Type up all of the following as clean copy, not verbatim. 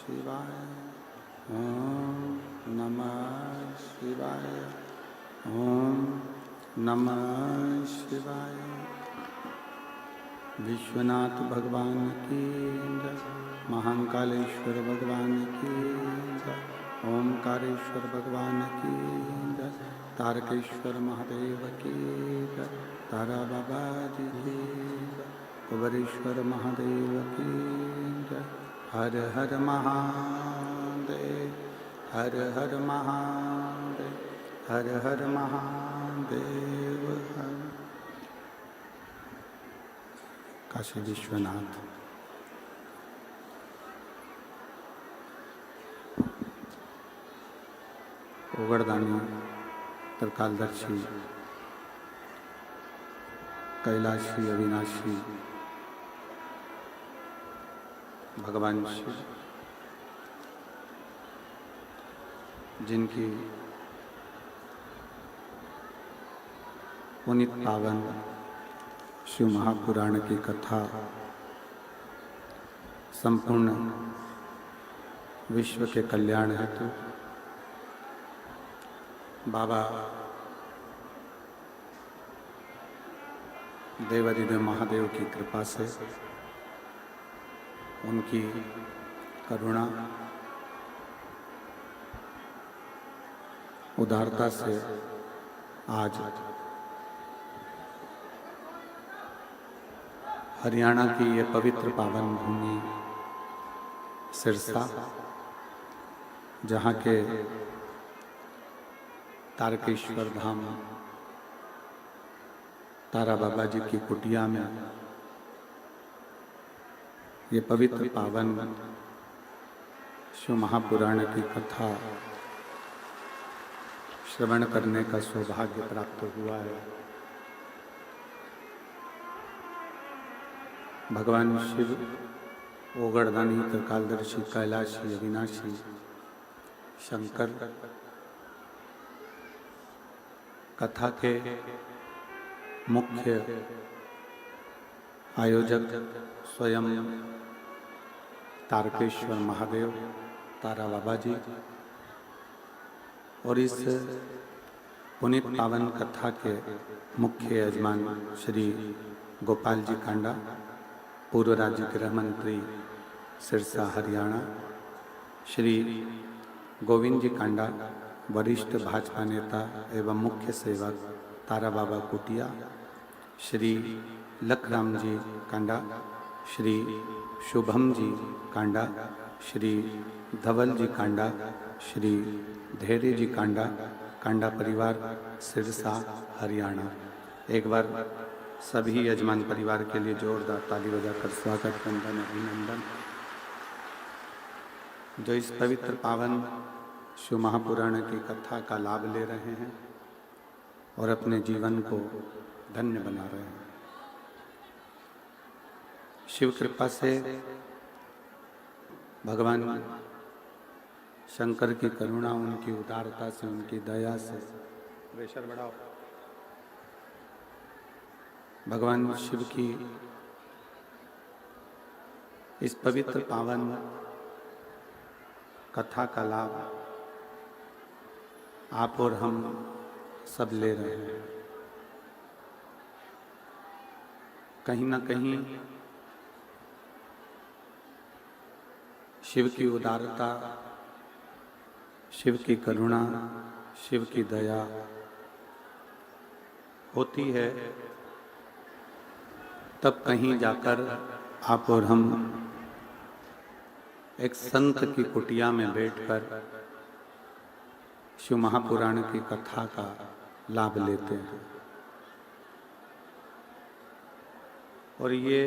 शिवाय। ओम नमः शिवाय। ओम नमः शिवाय। विश्वनाथ भगवान की जय। महाकालेश्वर भगवान की जय। ओमकारेश्वर भगवान की जय। तारकेश्वर महादेव की जय। तारा बाबा जी की जय। कुबेरेश्वर महादेव की जय। हर हर महादेव। हर हर महादेव। हर हर महादेव। हर काशी विश्वनाथ। ओगड़दानी त्रिकालदर्शी कैलाशी अविनाशी भगवान शिव, जिनकी पुनित पावन शिव महापुराण की कथा संपूर्ण विश्व के कल्याण हेतु बाबा देवादिदेव महादेव की कृपा से, उनकी करुणा उदारता से आज हरियाणा की ये पवित्र पावन भूमि सिरसा, जहाँ के तारकेश्वर धाम तारा बाबा जी की कुटिया में ये पवित्र पावन शिव महापुराण की कथा श्रवण करने का सौभाग्य प्राप्त हुआ है। भगवान शिव ओगड़दानी त्रिकालदर्शी कैलाशी अविनाशी शंकर कथा के मुख्य आयोजक स्वयं तारकेश्वर महादेव तारा बाबा जी, और इस पुनित पावन कथा के मुख्य यजमान श्री गोपाल जी कांडा, पूर्व राज्य गृह मंत्री सिरसा हरियाणा, श्री गोविंद जी कांडा वरिष्ठ भाजपा नेता एवं मुख्य सेवक तारा बाबा कुटिया, श्री लखराम जी कांडा, श्री शुभम जी कांडा, श्री धवल जी कांडा, श्री धैर्य जी कांडा, कांडा परिवार सिरसा हरियाणा। एक बार सभी यजमान परिवार के लिए जोरदार ताली बजाकर स्वागत, वंदन, अभिनंदन। जो इस पवित्र पावन शिव महापुराण की कथा का लाभ ले रहे हैं और अपने जीवन को धन्य बना रहे हैं। शिव कृपा से, भगवान शंकर की करुणा, उनकी उदारता से, उनकी दया से, प्रेशर बढ़ाओ, भगवान शिव की इस पवित्र पावन कथा का लाभ आप और हम सब ले रहे हैं। कहीं ना कहीं शिव की उदारता, शिव की करुणा, शिव की दया होती है, तब कहीं जाकर आप और हम एक संत की कुटिया में बैठकर शिव महापुराण की कथा का लाभ लेते हैं। और ये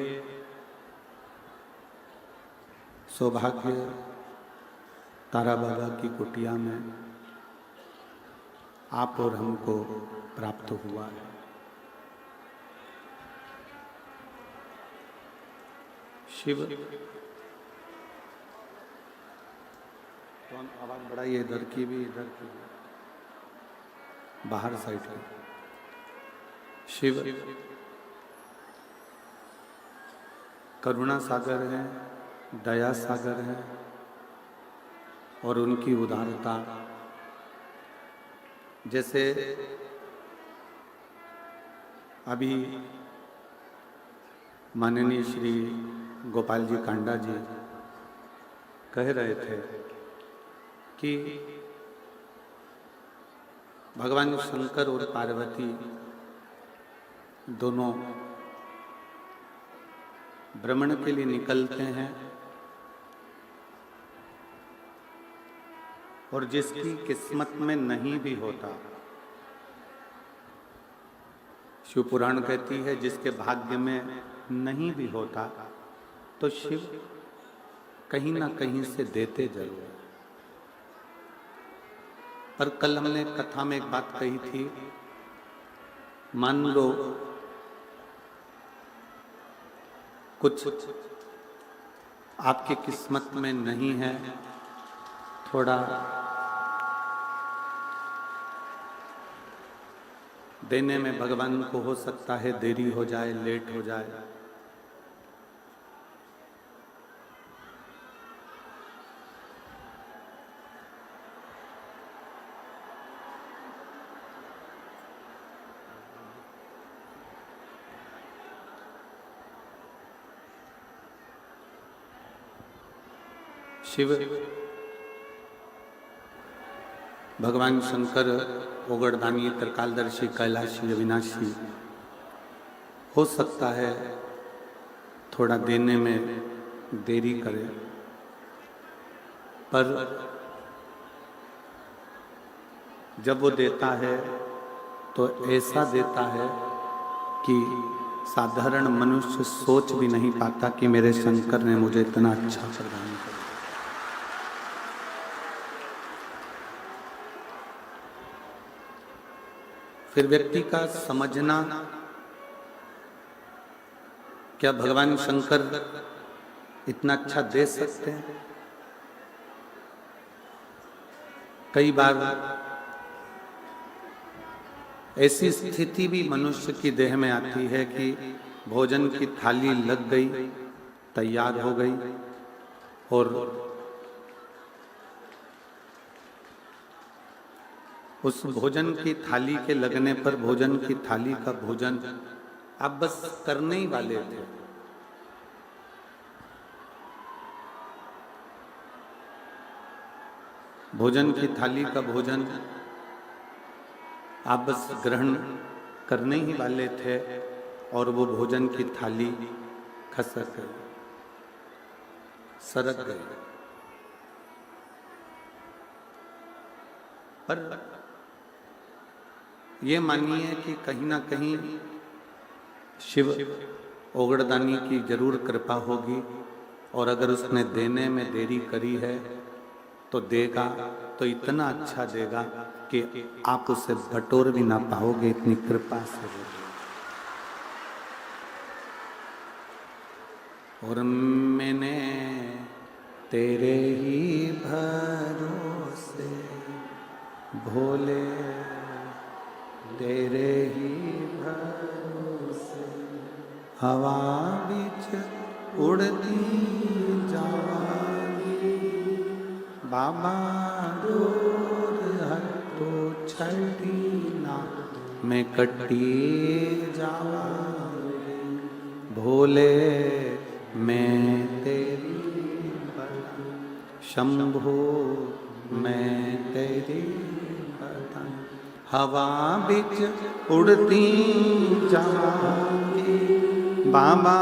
सौभाग्य तारा बाबा की कुटिया में आप और हमको प्राप्त हुआ है। शिव, तो हम आवाज बढ़ाइए, इधर की भी, इधर की, बाहर साइड की। शिव करुणा सागर है, दया सागर है, और उनकी उदारता, जैसे अभी माननीय श्री गोपाल जी कांडा जी कह रहे थे कि भगवान शंकर और पार्वती दोनों भ्रमण के लिए निकलते हैं और जिसकी किस्मत में नहीं भी होता, शिव पुराण कहती है जिसके भाग्य में नहीं भी होता तो शिव कहीं ना कहीं से देते जरूर। पर कल हमने कथा में एक बात कही थी, मान लो कुछ आपकी किस्मत में नहीं है, थोड़ा देने में भगवान को हो सकता है देरी हो जाए, लेट हो जाए, शिव भगवान शंकर ओगड़दानी, त्रिकालदर्शी, कैलाशी, अविनाशी हो सकता है थोड़ा देने में देरी करे, पर जब वो देता है तो ऐसा देता है कि साधारण मनुष्य सोच भी नहीं पाता कि मेरे शंकर ने मुझे इतना अच्छा प्रदान किया। फिर व्यक्ति का समझना, क्या भगवान शंकर इतना अच्छा दे सकते हैं? कई बार ऐसी स्थिति भी मनुष्य की देह में आती है कि भोजन की थाली लग गई, तैयार हो गई और उस भोजन की थाली के लगने पर भोजन की थाली का भोजन आप बस करने ही वाले थे, भोजन की थाली का भोजन आप बस ग्रहण करने ही वाले थे और वो भोजन की थाली खसक गई, सरक गई। पर ये मानिए कि कहीं ना कहीं शिव ओगड़दानी की जरूर कृपा होगी, और अगर उसने देने में देरी करी है तो देगा तो इतना अच्छा देगा कि आप उसे बटोर भी ना पाओगे, इतनी कृपा से देगा। और मैंने तेरे ही भरोसे भोले, तेरे ही भरोसे हवा बीच उड़ती जावांगी, बाबा डोर हटो छड़ी ना मैं कटी जावांगी, भोले मैं तेरी शंभो मैं तेरी हवा बिच उड़ती जावांगी, बाबा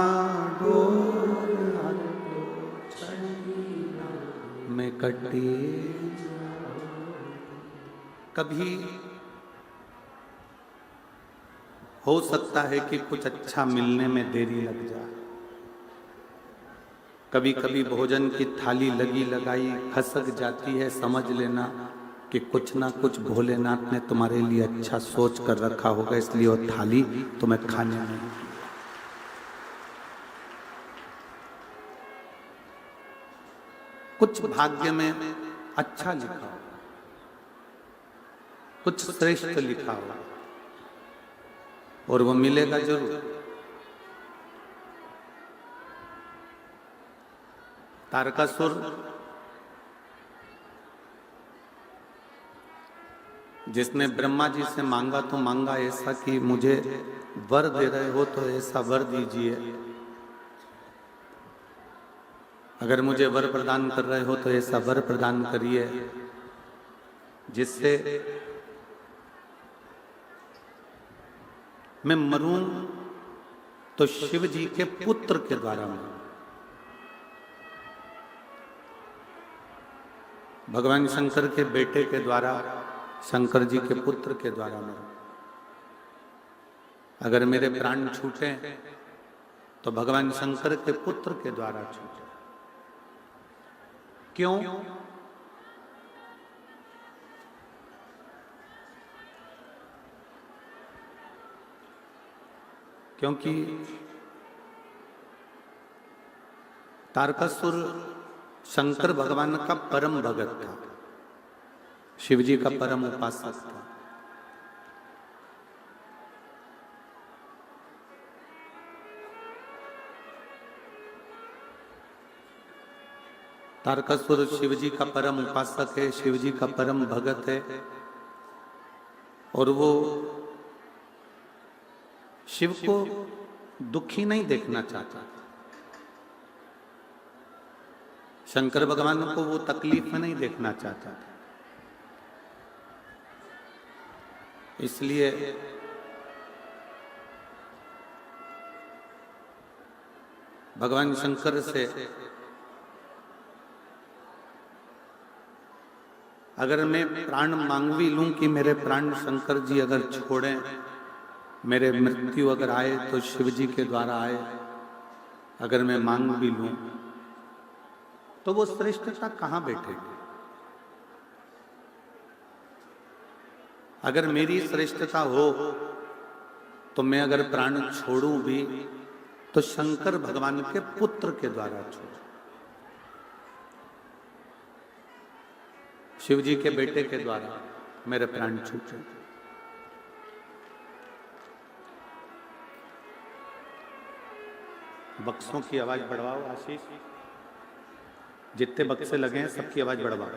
डोर मैं कटी। कभी हो सकता है कि कुछ अच्छा मिलने में देरी लग जाए, कभी कभी भोजन की थाली लगी लगाई खसक जाती है, समझ लेना कि कुछ ना कुछ भोलेनाथ ने तुम्हारे लिए अच्छा सोच कर रखा होगा, इसलिए वो थाली तुम्हें खाने में। कुछ भाग्य में अच्छा लिखा हो, कुछ श्रेष्ठ लिखा हो, और वो मिलेगा जरूर। तारकासुर जिसने ब्रह्मा जी से मांगा तो मांगा ऐसा कि मुझे वर दे रहे हो तो ऐसा वर दीजिए, अगर मुझे वर प्रदान कर रहे हो तो ऐसा वर प्रदान करिए जिससे मैं मरूं तो शिव जी के पुत्र के द्वारा मरूं। भगवान शंकर के बेटे के द्वारा, शंकर जी के पुत्र के द्वारा मरूं। अगर मेरे प्राण छूटे तो भगवान शंकर के पुत्र के द्वारा छूटे। क्यों? क्योंकि तारकासुर शंकर भगवान का परम भगत था, शिव जी का परम उपासक था। तारकासुर शिव जी का परम उपासक है, शिव जी का परम भगत है, और वो शिव को दुखी नहीं देखना चाहता। शंकर भगवान को वो तकलीफ में नहीं देखना चाहता। इसलिए भगवान शंकर से अगर मैं प्राण मांग भी लूं कि मेरे प्राण शंकर जी अगर छोड़ें, मेरे मृत्यु अगर आए तो शिव जी के द्वारा आए, अगर मैं मांग भी लूं तो वो श्रेष्ठता कहां बैठेगी? अगर मेरी श्रेष्ठता हो तो मैं अगर प्राण छोड़ूं भी तो शंकर भगवान के पुत्र के द्वारा छोड़ूं। शिव जी के बेटे के द्वारा मेरे प्राण छूटे। बक्सों की आवाज बढ़वाओ आशीष, जितने बक्से लगे हैं सबकी आवाज बढ़वाओ।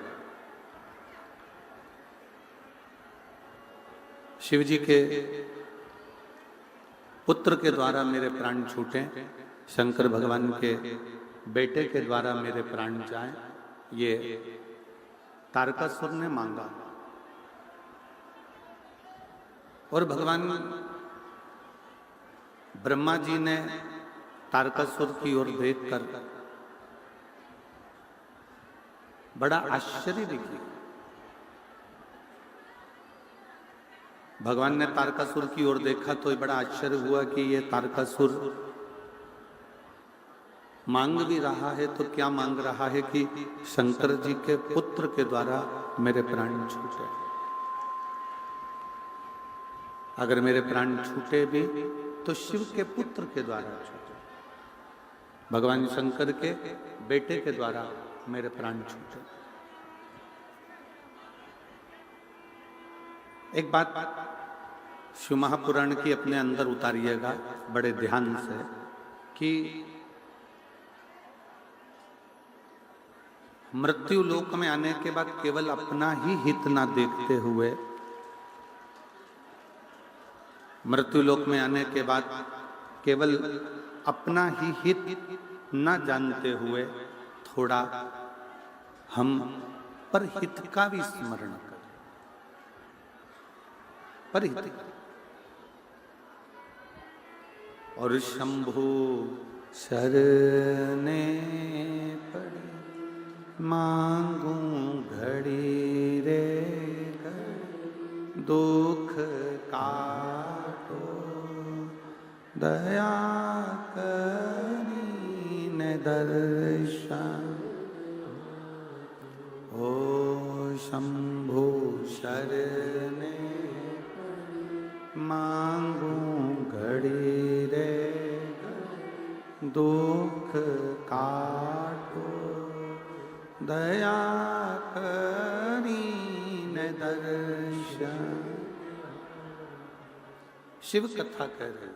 शिव जी के पुत्र के द्वारा मेरे प्राण छूटे, शंकर भगवान के बेटे के द्वारा मेरे प्राण जाएं, ये तारकासुर ने मांगा। और भगवान ब्रह्मा जी ने तारकासुर की ओर देखकर बड़ा आश्चर्य दिखी। भगवान ने तारकासुर की ओर देखा तो बड़ा आश्चर्य हुआ कि ये तारकासुर मांग भी रहा है तो क्या मांग रहा है कि शंकर जी के पुत्र के द्वारा मेरे प्राण छूटे। अगर मेरे प्राण छूटे भी तो शिव के पुत्र के द्वारा छूटे, भगवान शंकर के बेटे के द्वारा मेरे प्राण छूटे। एक बात शिव महापुराण की अपने अंदर उतारिएगा बड़े ध्यान से कि मृत्यु लोक में आने के बाद केवल अपना ही हित ना देखते हुए, मृत्यु लोक में आने के बाद केवल अपना ही हित ना जानते हुए थोड़ा हम पर हित का भी स्मरण करें। पर हित और शंभु शरणे पड़ी मांगू घड़ी रे घड़ी, दुख काटो दया करी न दर्शन। ओ शंभु शरणे मांगू घड़ी रे दुख काटो दया करी न दर्शन। शिव कथा कह रहे,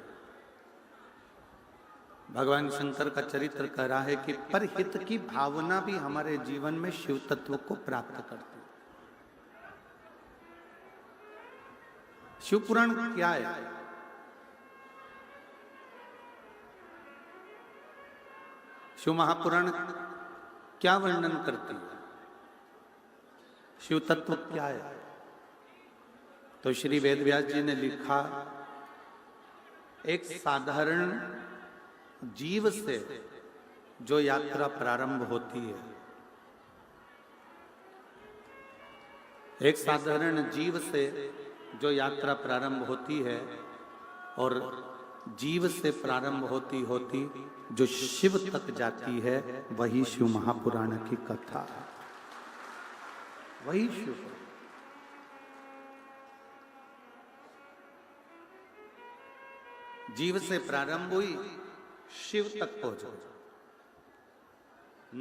भगवान शंकर का चरित्र कह रहा है कि परहित की भावना भी हमारे जीवन में शिव तत्व को प्राप्त करती है। शिव पुराण क्या है? शिव महापुराण क्या वर्णन करती है? शिव तत्व क्या है? तो श्री वेदव्यास जी ने लिखा, एक साधारण जीव से जो यात्रा प्रारंभ होती है, एक साधारण जीव से जो यात्रा प्रारंभ होती है और जीव से प्रारंभ होती होती जो शिव तक जाती है, वही शिव महापुराण की कथा है। वही शिव जीव से प्रारंभ हुई, शिव तक पहुंच गई।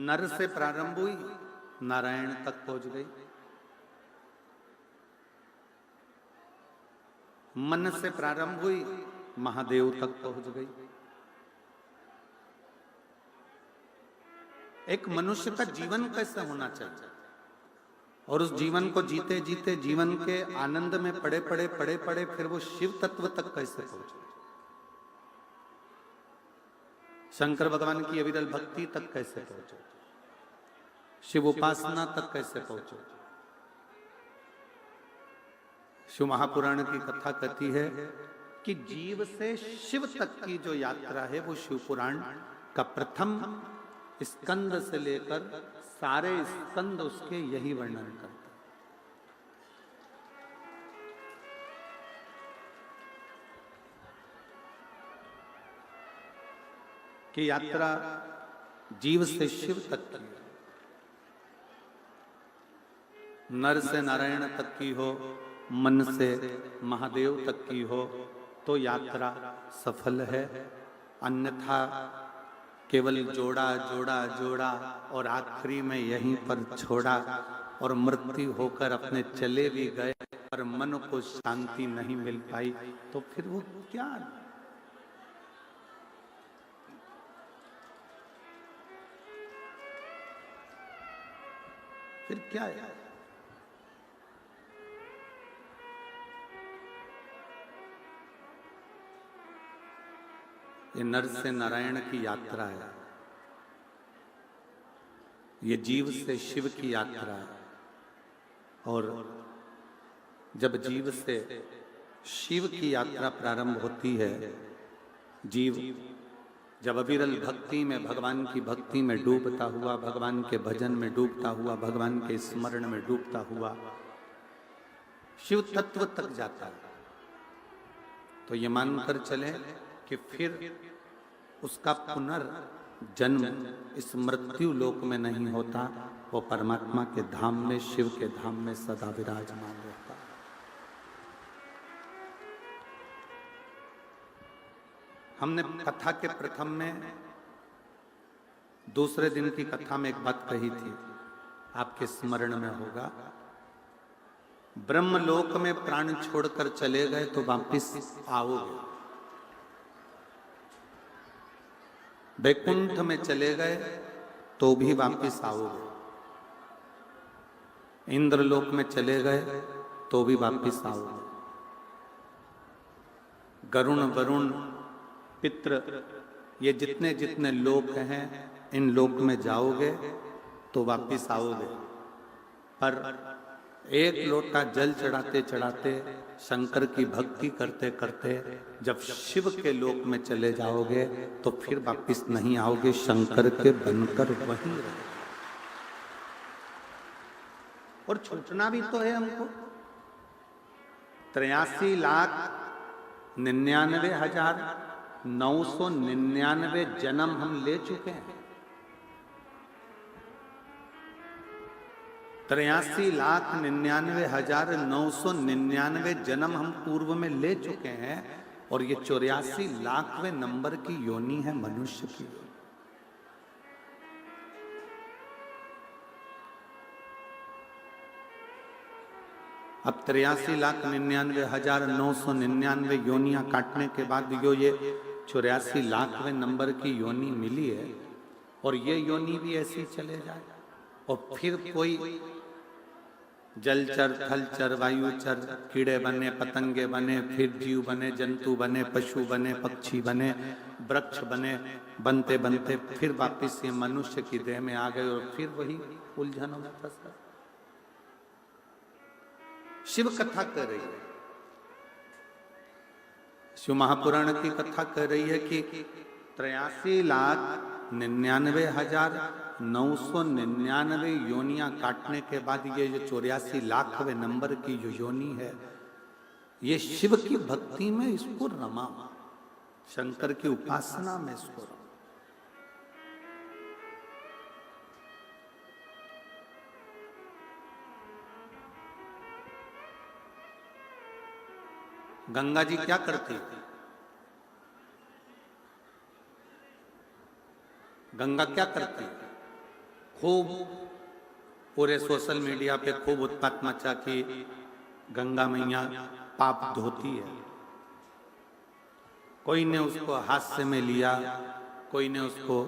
नर से प्रारंभ हुई, नारायण तक पहुंच गई। मन से प्रारंभ हुई, महादेव तक पहुंच गई। एक मनुष्य का जीवन कैसा होना चाहिए और उस जीवन को जीते जीते जीवन के आनंद में पड़े पड़े फिर वो शिव तत्व तक कैसे पहुंचे, शंकर भगवान की अविरल भक्ति तक कैसे पहुंचे, शिव उपासना तक कैसे पहुंचे। शिव महापुराण की कथा कहती है कि जीव से शिव तक की जो यात्रा है वो शिव पुराण का प्रथम स्कंद से लेकर सारे स्कंद उसके यही वर्णन करते हैं कि यात्रा जीव से शिव तक की, नर से नारायण तक की हो, मन से महादेव तक की हो तो यात्रा सफल है। अन्यथा केवल जोड़ा जोड़ा जोड़ा और आखिरी में यहीं पर छोड़ा और मृत्यु होकर अपने चले भी गए पर मन को शांति नहीं मिल पाई, तो फिर वो क्या? फिर क्या है? ये नर से नारायण की यात्रा है, ये जीव से शिव की यात्रा है। और जब जीव से शिव की यात्रा प्रारंभ होती है, जीव जब अविरल भक्ति में, भगवान की भक्ति में डूबता हुआ, भगवान के भजन में डूबता हुआ, भगवान के स्मरण में डूबता हुआ शिव तत्व तक जाता है, तो ये मानकर चले कि फिर उसका पुनर्जन्म इस मृत्यु लोक में नहीं होता, वो परमात्मा के धाम में, शिव के धाम में सदा विराजमान रहता। हमने कथा के प्रथम में, दूसरे दिन की कथा में एक बात कही थी, आपके स्मरण में होगा, ब्रह्मलोक में प्राण छोड़कर चले गए तो वापिस आओगे, वैकुंठ में चले गए तो भी वापिस आओगे, इंद्रलोक में चले गए तो भी वापिस आओगे, गरुण वरुण पितृ ये जितने जितने लोक हैं इन लोक में जाओगे तो वापिस आओगे। पर एक लोटा जल चढ़ाते चढ़ाते, शंकर की भक्ति करते करते जब शिव के लोक में चले जाओगे तो फिर वापिस नहीं आओगे, शंकर के बनकर वहीं रहोगे। और छूटना भी तो है हमको। 83,99,999 जन्म हम ले चुके हैं। 83,99,999 जन्म हम पूर्व में ले चुके हैं और ये 84 लाखवें नंबर की योनि है मनुष्य की। अब 83,99,999 योनियां काटने के बाद ये 84 लाखवें नंबर की योनि मिली है और ये योनि भी ऐसी चले जाए और फिर कोई जलचर, थलचर, वायुचर, कीड़े बने, पतंगे बने, फिर जीव बने, जंतु बने, पशु बने, पक्षी बने, वृक्ष बने, बनते बनते फिर वापिस ये मनुष्य की देह में आ गए और फिर वही उलझनों में फंस गए। शिव कथा कह रही है, शिव महापुराण की कथा कह रही है कि 83,99,999 योनियां काटने के बाद ये जो 84 लाखवें नंबर की जो योनि है, ये शिव की भक्ति में इसको रमा, शंकर की उपासना में इसको रमा। गंगा जी क्या करती है? गंगा क्या करती है? खूब पूरे सोशल मीडिया पे खूब उत्पात मचा कि गंगा मैया पाप धोती है। कोई ने उसको हास्य में लिया, कोई ने उसको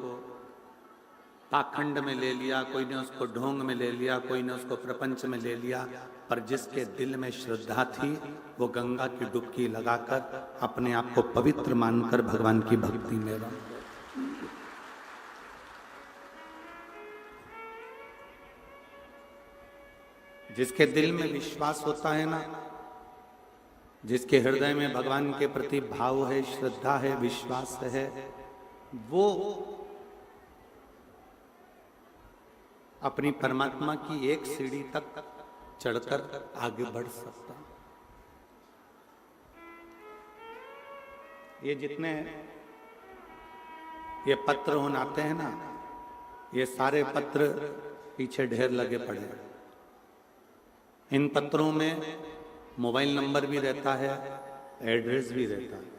पाखंड में ले लिया, कोई ने उसको ढोंग में ले लिया, कोई ने उसको प्रपंच में ले लिया, पर जिसके दिल में श्रद्धा थी वो गंगा की डुबकी लगाकर अपने आप को पवित्र मानकर भगवान की भक्ति में रहा। जिसके दिल में विश्वास होता है ना, जिसके हृदय में भगवान के प्रति भाव है, श्रद्धा है, विश्वास है, वो अपनी परमात्मा की एक सीढ़ी तक चढ़कर आगे बढ़ सकता। ये जितने ये पत्र होने आते हैं ना, ये सारे पत्र पीछे ढेर लगे पड़े हैं। इन पत्रों में मोबाइल नंबर भी रहता है, एड्रेस भी रहता है।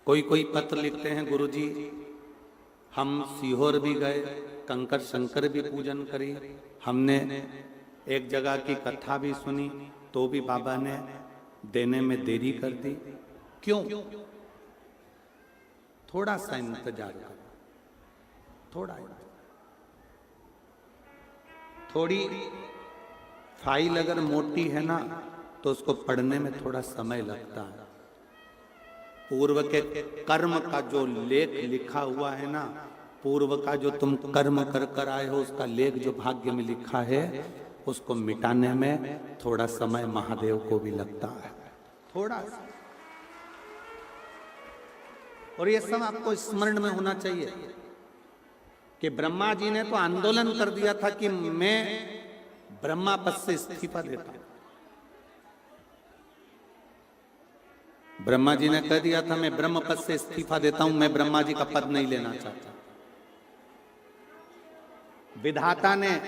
कोई कोई पत्र लिखते हैं, गुरुजी हम सीहोर भी गए, कंकर शंकर भी पूजन करी, हमने एक जगह की कथा भी सुनी, तो भी बाबा ने देने में देरी कर दी। क्यों? थोड़ा सा इंतजार करो, थोड़ी फाइल अगर मोटी है ना तो उसको पढ़ने में थोड़ा समय लगता है। पूर्व के कर्म का जो लेख लिखा हुआ है ना, पूर्व का जो तुम कर्म कर कर आए हो उसका लेख जो भाग्य में लिखा है, उसको मिटाने में थोड़ा समय महादेव को भी लगता है, थोड़ा सा। और ये सब आपको स्मरण में होना चाहिए कि ब्रह्मा जी ने तो आंदोलन कर दिया था कि मैं ब्रह्मा पद से इस्तीफा देता हूं। ब्रह्मा जी ने कह दिया था मैं ब्रह्म पद से इस्तीफा देता हूं, मैं ब्रह्मा जी का पद नहीं लेना चाहता। विधाता ने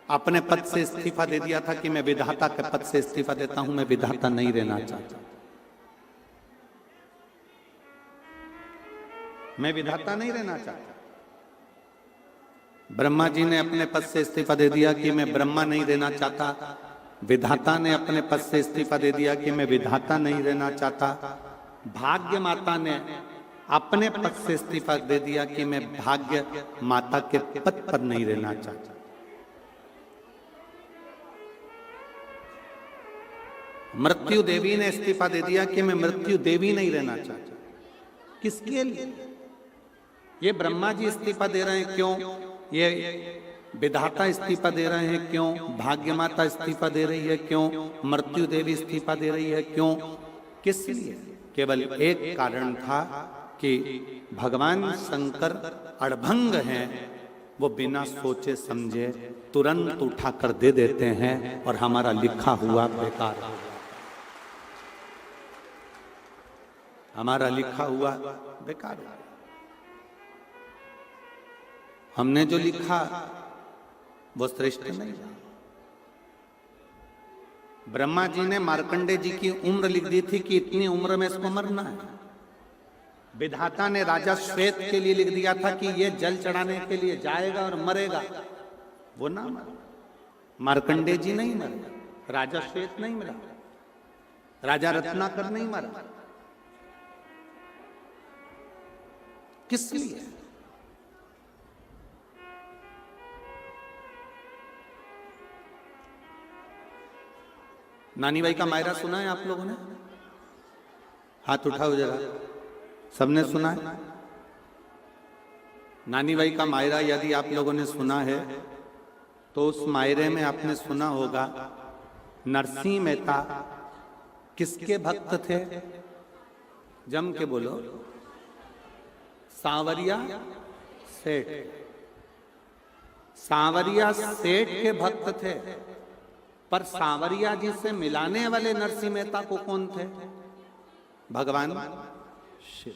अपने पद से इस्तीफा दे दिया था कि मैं विधाता के पद से इस्तीफा देता हूं, मैं विधाता नहीं रहना चाहता। मैं विधाता नहीं रहना चाहता। ब्रह्मा जी ने अपने पद से इस्तीफा दे दिया कि मैं ब्रह्मा नहीं रहना चाहता। विधाता ने अपने पद से इस्तीफा दे दिया कि मैं विधाता नहीं रहना चाहता। भाग्य माता ने अपने पद से इस्तीफा दे दिया कि मैं भाग्य माता के पद पर नहीं रहना चाहता। मृत्यु देवी ने इस्तीफा दे दिया कि मैं मृत्यु देवी नहीं रहना चाहता। किसके लिए? ये ब्रह्मा जी इस्तीफा दे रहे हैं, क्यों? ये विधाता इस्तीफा दे रहे हैं, क्यों? भाग्य माता इस्तीफा दे रही है, क्यों? मृत्यु देवी इस्तीफा दे रही है, क्यों? किस लिए? केवल एक कारण था कि भगवान शंकर अड़भंग हैं, वो बिना सोचे समझे तुरंत उठाकर दे देते हैं और हमारा लिखा हुआ बेकार हो जाता। हमारा लिखा हुआ बेकार हो गया। हमने जो लिखा वो श्रेष्ठ नहीं। ब्रह्मा जी ने मार्कंडे जी की उम्र लिख दी थी कि इतनी उम्र में इसको मरना है। विधाता ने राजा श्वेत के लिए लिख दिया था कि ये जल चढ़ाने के लिए जाएगा और मरेगा, वो ना मरा। मार्कंडे जी नहीं मरे, राजा श्वेत नहीं मरा, राजा रत्नाकर नहीं मरा। किस लिए? नानी बाई का मायरा सुना है आप लोगों ने? हाथ उठाओ जरा, सबने सुना है? नानी बाई का मायरा यदि आप लोगों ने सुना है तो उस मायरे में आपने सुना होगा नरसिंह मेहता किसके भक्त थे? जम के बोलो। सांवरिया सेठ। सांवरिया सेठ के भक्त थे, पर सांवरिया जी से मिलाने वाले नरसिंह मेहता को कौन थे? भगवान शिव।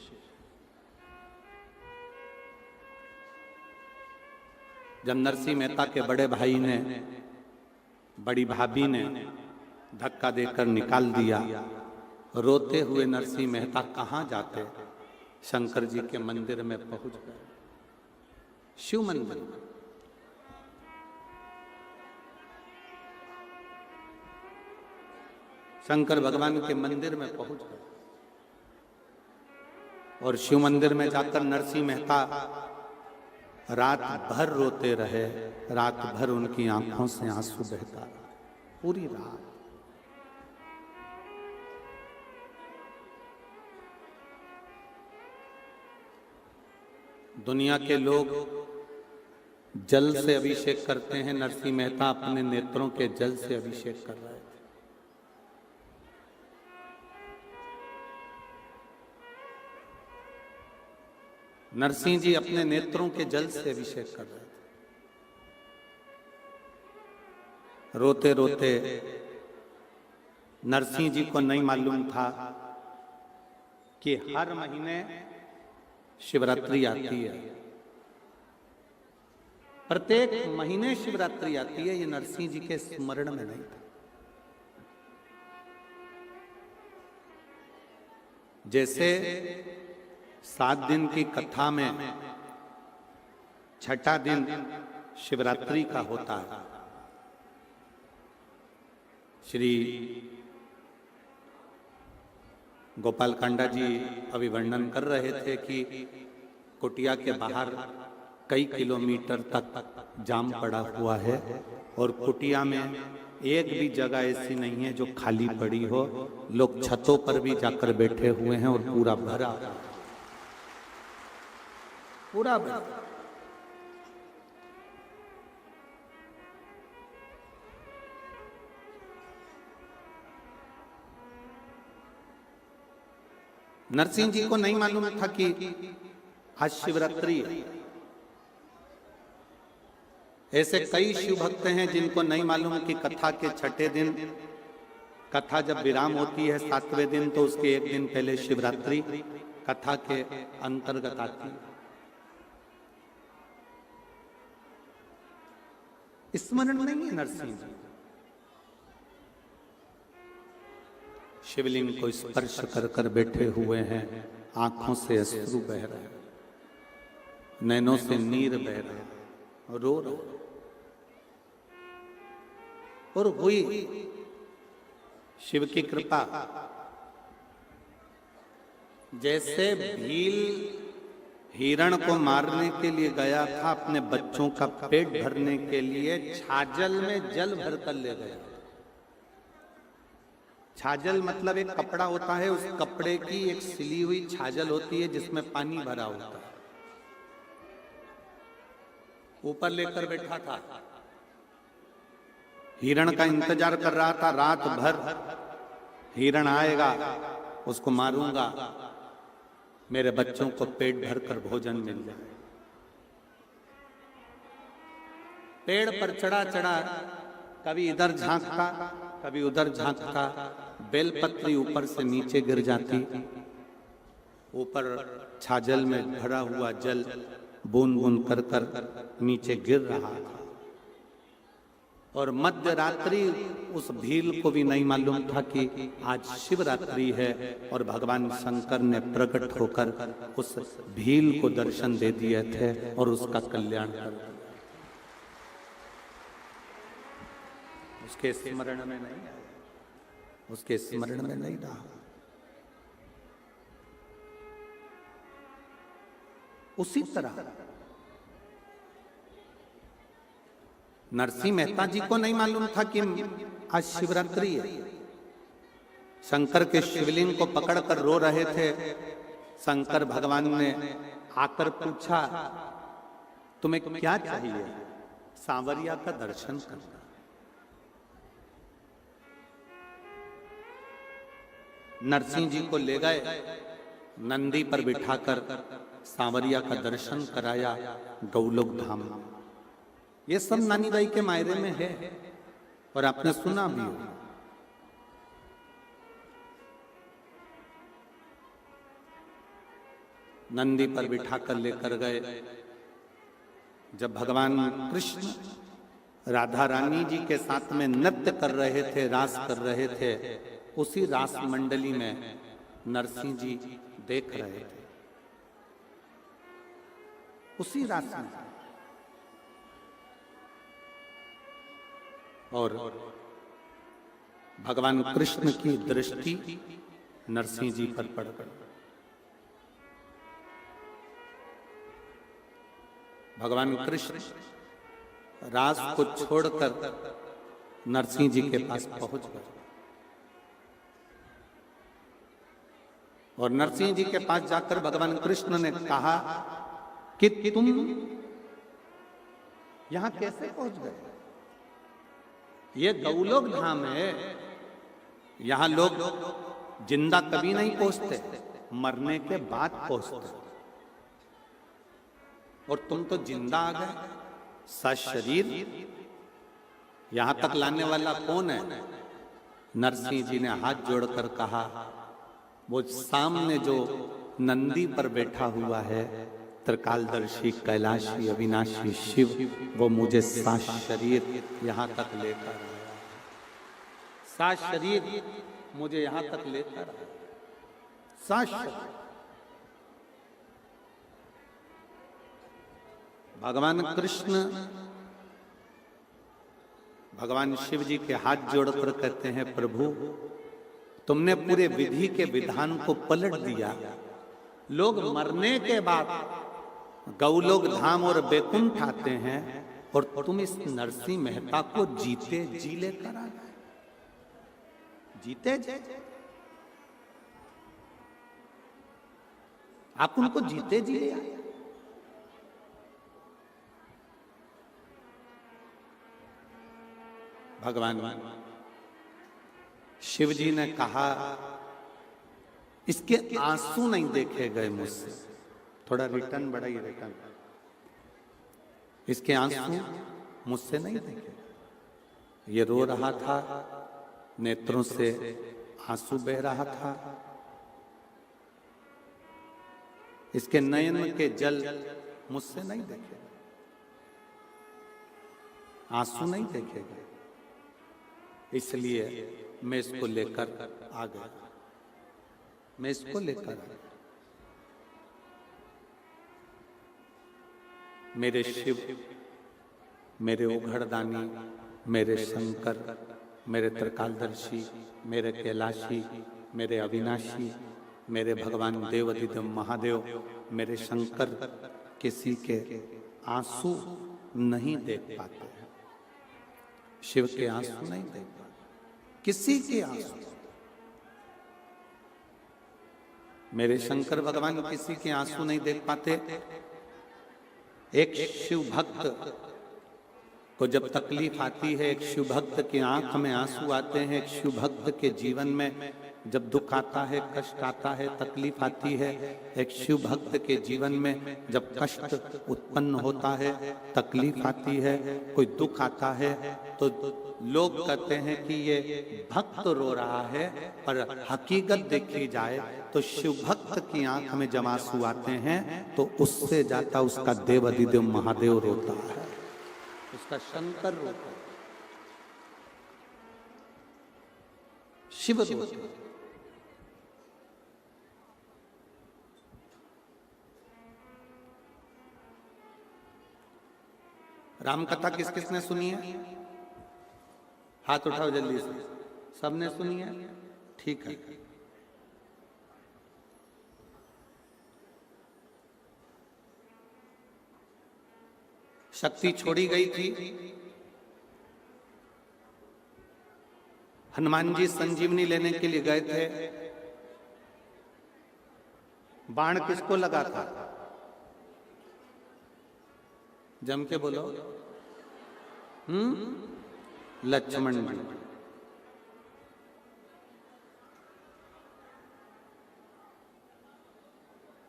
जब नरसिंह मेहता के बड़े भाई ने, बड़ी भाभी ने धक्का देकर निकाल दिया, रोते हुए नरसिंह मेहता कहां जाते? शंकर जी के मंदिर में पहुंच गए, शिव मंदिर। शंकर भगवान के मंदिर में पहुंच गए और शिव मंदिर में जाकर नरसिंह मेहता रात भर रोते रहे। रात भर उनकी आंखों से आंसू बहता रहा, पूरी रात। दुनिया के लोग जल से अभिषेक करते हैं, नरसिंह मेहता अपने नेत्रों के जल से अभिषेक कर रहे थे। नरसिंह जी अपने नेत्रों के जल से अभिषेक कर रहे थे। रोते रोते नरसिंह जी को नहीं मालूम था कि हर महीने शिवरात्रि आती है, प्रत्येक महीने शिवरात्रि आती है। ये नरसिंह जी के स्मरण में नहीं था। जैसे 7 दिन की कथा में छठा दिन शिवरात्रि का होता है। श्री गोपाल कांडा जी अभी वर्णन कर रहे थे कि कुटिया के बाहर कई किलोमीटर तक जाम पड़ा हुआ है और कुटिया में एक भी जगह ऐसी नहीं है जो खाली पड़ी हो। लोग छतों पर भी जाकर बैठे हुए हैं और पूरा भरा, पूरा भरा। नरसिंह जी को नहीं मालूम था कि आज शिवरात्रि है। ऐसे कई शिव भक्त हैं जिनको नहीं मालूम कि कथा के छठे दिन, कथा जब विराम होती है 7वें दिन, तो उसके एक दिन पहले शिवरात्रि कथा के अंतर्गत आती है। स्मरण नहीं है नरसिंह जी। शिवलिंग को स्पर्श कर कर बैठे हुए हैं, आंखों से अश्रु बह रहे हैं, नैनों से नीर बह रहे हैं, रो रहे हैं। और हुई शिव की कृपा। जैसे भील हिरण को मारने के लिए गया था, अपने बच्चों का पेट भरने के लिए छाजल में जल भरकर ले गया। छाजल मतलब एक कपड़ा होता है, उस कपड़े की एक सिली हुई छाजल होती है जिसमें पानी भरा होता है। ऊपर लेकर बैठा था, हिरण का इंतजार कर रहा था। रात भर हिरण आएगा, उसको मारूंगा, मेरे बच्चों को पेट भरकर भोजन मिल जाए। पेड़ पर चढ़ा चढ़ा कभी इधर झांकता, कभी उधर झांकता। बेलपत्री ऊपर से नीचे गिर जाती, ऊपर छाजल में भरा हुआ जल बूंद बूंद कर कर नीचे गिर रहा था। और मध्य रात्रि उस भील को भी नहीं मालूम था कि आज शिवरात्रि है, और भगवान शंकर ने प्रकट होकर उस भील को दर्शन दे दिए थे और उसका कल्याण कर दिया। उसके स्मरण में नहीं आया, उसके स्मरण में नहीं रहा। उसी तरह नरसिंह मेहता जी को नहीं मालूम था कि आज शिवरात्रि है। शंकर के शिवलिंग को पकड़कर रो रहे थे। शंकर भगवान ने आकर पूछा, तुम्हें क्या चाहिए? सांवरिया का दर्शन करना। नरसिंह जी को ले गए, नंदी पर बिठाकर सांवरिया का दर्शन कराया गौलोक धाम में। ये सब नानीबाई के मायरे में है और आपने सुना भी हो। नंदी पर बिठाकर लेकर गए। जब भगवान कृष्ण राधा रानी जी के साथ में नृत्य कर रहे थे, रास कर रहे थे, उसी रास मंडली में नरसिंह जी देख रहे थे। उसी रास में और भगवान कृष्ण की दृष्टि नरसिंह जी पर पड़ गई। भगवान कृष्ण रास को छोड़कर नरसिंह जी के पास पहुंच गए और नरसिंह जी के पास जाकर भगवान कृष्ण ने कहा कि तुम यहां कैसे पहुंच गए? ये गौलोक धाम है, यहां लोग जिंदा कभी नहीं पहुंचते, मरने के बाद पहुंचते, और तुम तो जिंदा आ गए सशरीर। यहां तक लाने वाला कौन है? नरसिंह जी ने हाथ जोड़कर कहा, वो सामने जो नंदी पर बैठा हुआ है, त्रिकालदर्शी कैलाशी अविनाशी शिव, वो मुझे सशरीर यहां तक लेकर आया। सशरीर मुझे यहां तक लेकर आया। सशरीर भगवान कृष्ण भगवान शिव जी के हाथ जोड़कर कहते हैं, प्रभु तुमने पूरे विधि के विधान को पलट दिया। लोग मरने के बाद गौलोक धाम और बैकुंठ आते हैं और तुम इस नरसिंह मेहता को जीते जी लेकर आ गए। जीते जी आप उनको जीते जी ले आए। भगवान शिव जी ने कहा, इसके आंसू नहीं देखे गए मुझसे। थोड़ा रिटर्न बढ़ाइए, रिटर्न। इसके आंसू मुझसे नहीं देखे। ये रो रहा था, नेत्रों से आंसू बह रहा था। इसके नयन के जल मुझसे नहीं देखे, आंसू नहीं देखे गए। इसलिए मैं इसको लेकर आ गया। मैं इसको लेकर आ गया। मेरे शिव, मेरे उघड़दानी, मेरे शंकर, मेरे त्रिकालदर्शी, मेरे कैलाशी, मेरे अविनाशी, मेरे भगवान देवाधिदेव महादेव, मेरे शंकर किसी के आंसू नहीं देख पाते हैं। शिव के आंसू नहीं देख पाते, किसी के आंसू। मेरे शंकर भगवान किसी के आंसू नहीं देख पाते। एक शिव भक्त को जब तकलीफ आती है, एक शिव भक्त की आंख में आंसू आते हैं, एक शिव भक्त के जीवन में जब दुख आता है, कष्ट आता है, तकलीफ आती है, एक शिव भक्त के जीवन में जब कष्ट उत्पन्न होता है, तकलीफ आती है, कोई दुख आता है, तो लोग कहते हैं कि ये भक्त रो रहा है, पर हकीकत देखी जाए तो शिव भक्त की आंख में जब आंसू आते हैं तो उससे जाता उसका देवाधिदेव महादेव रोता है, उसका शंकर रोता है, शिव रोता है। राम कथा किस किसने सुनी है? हाथ उठाओ जल्दी से। सबने सुनी है? ठीक है। शक्ति छोड़ी गई थी, हनुमान जी संजीवनी लेने के लिए गए थे, बाण किसको लगा था? जम के बोलो। लक्ष्मण जी।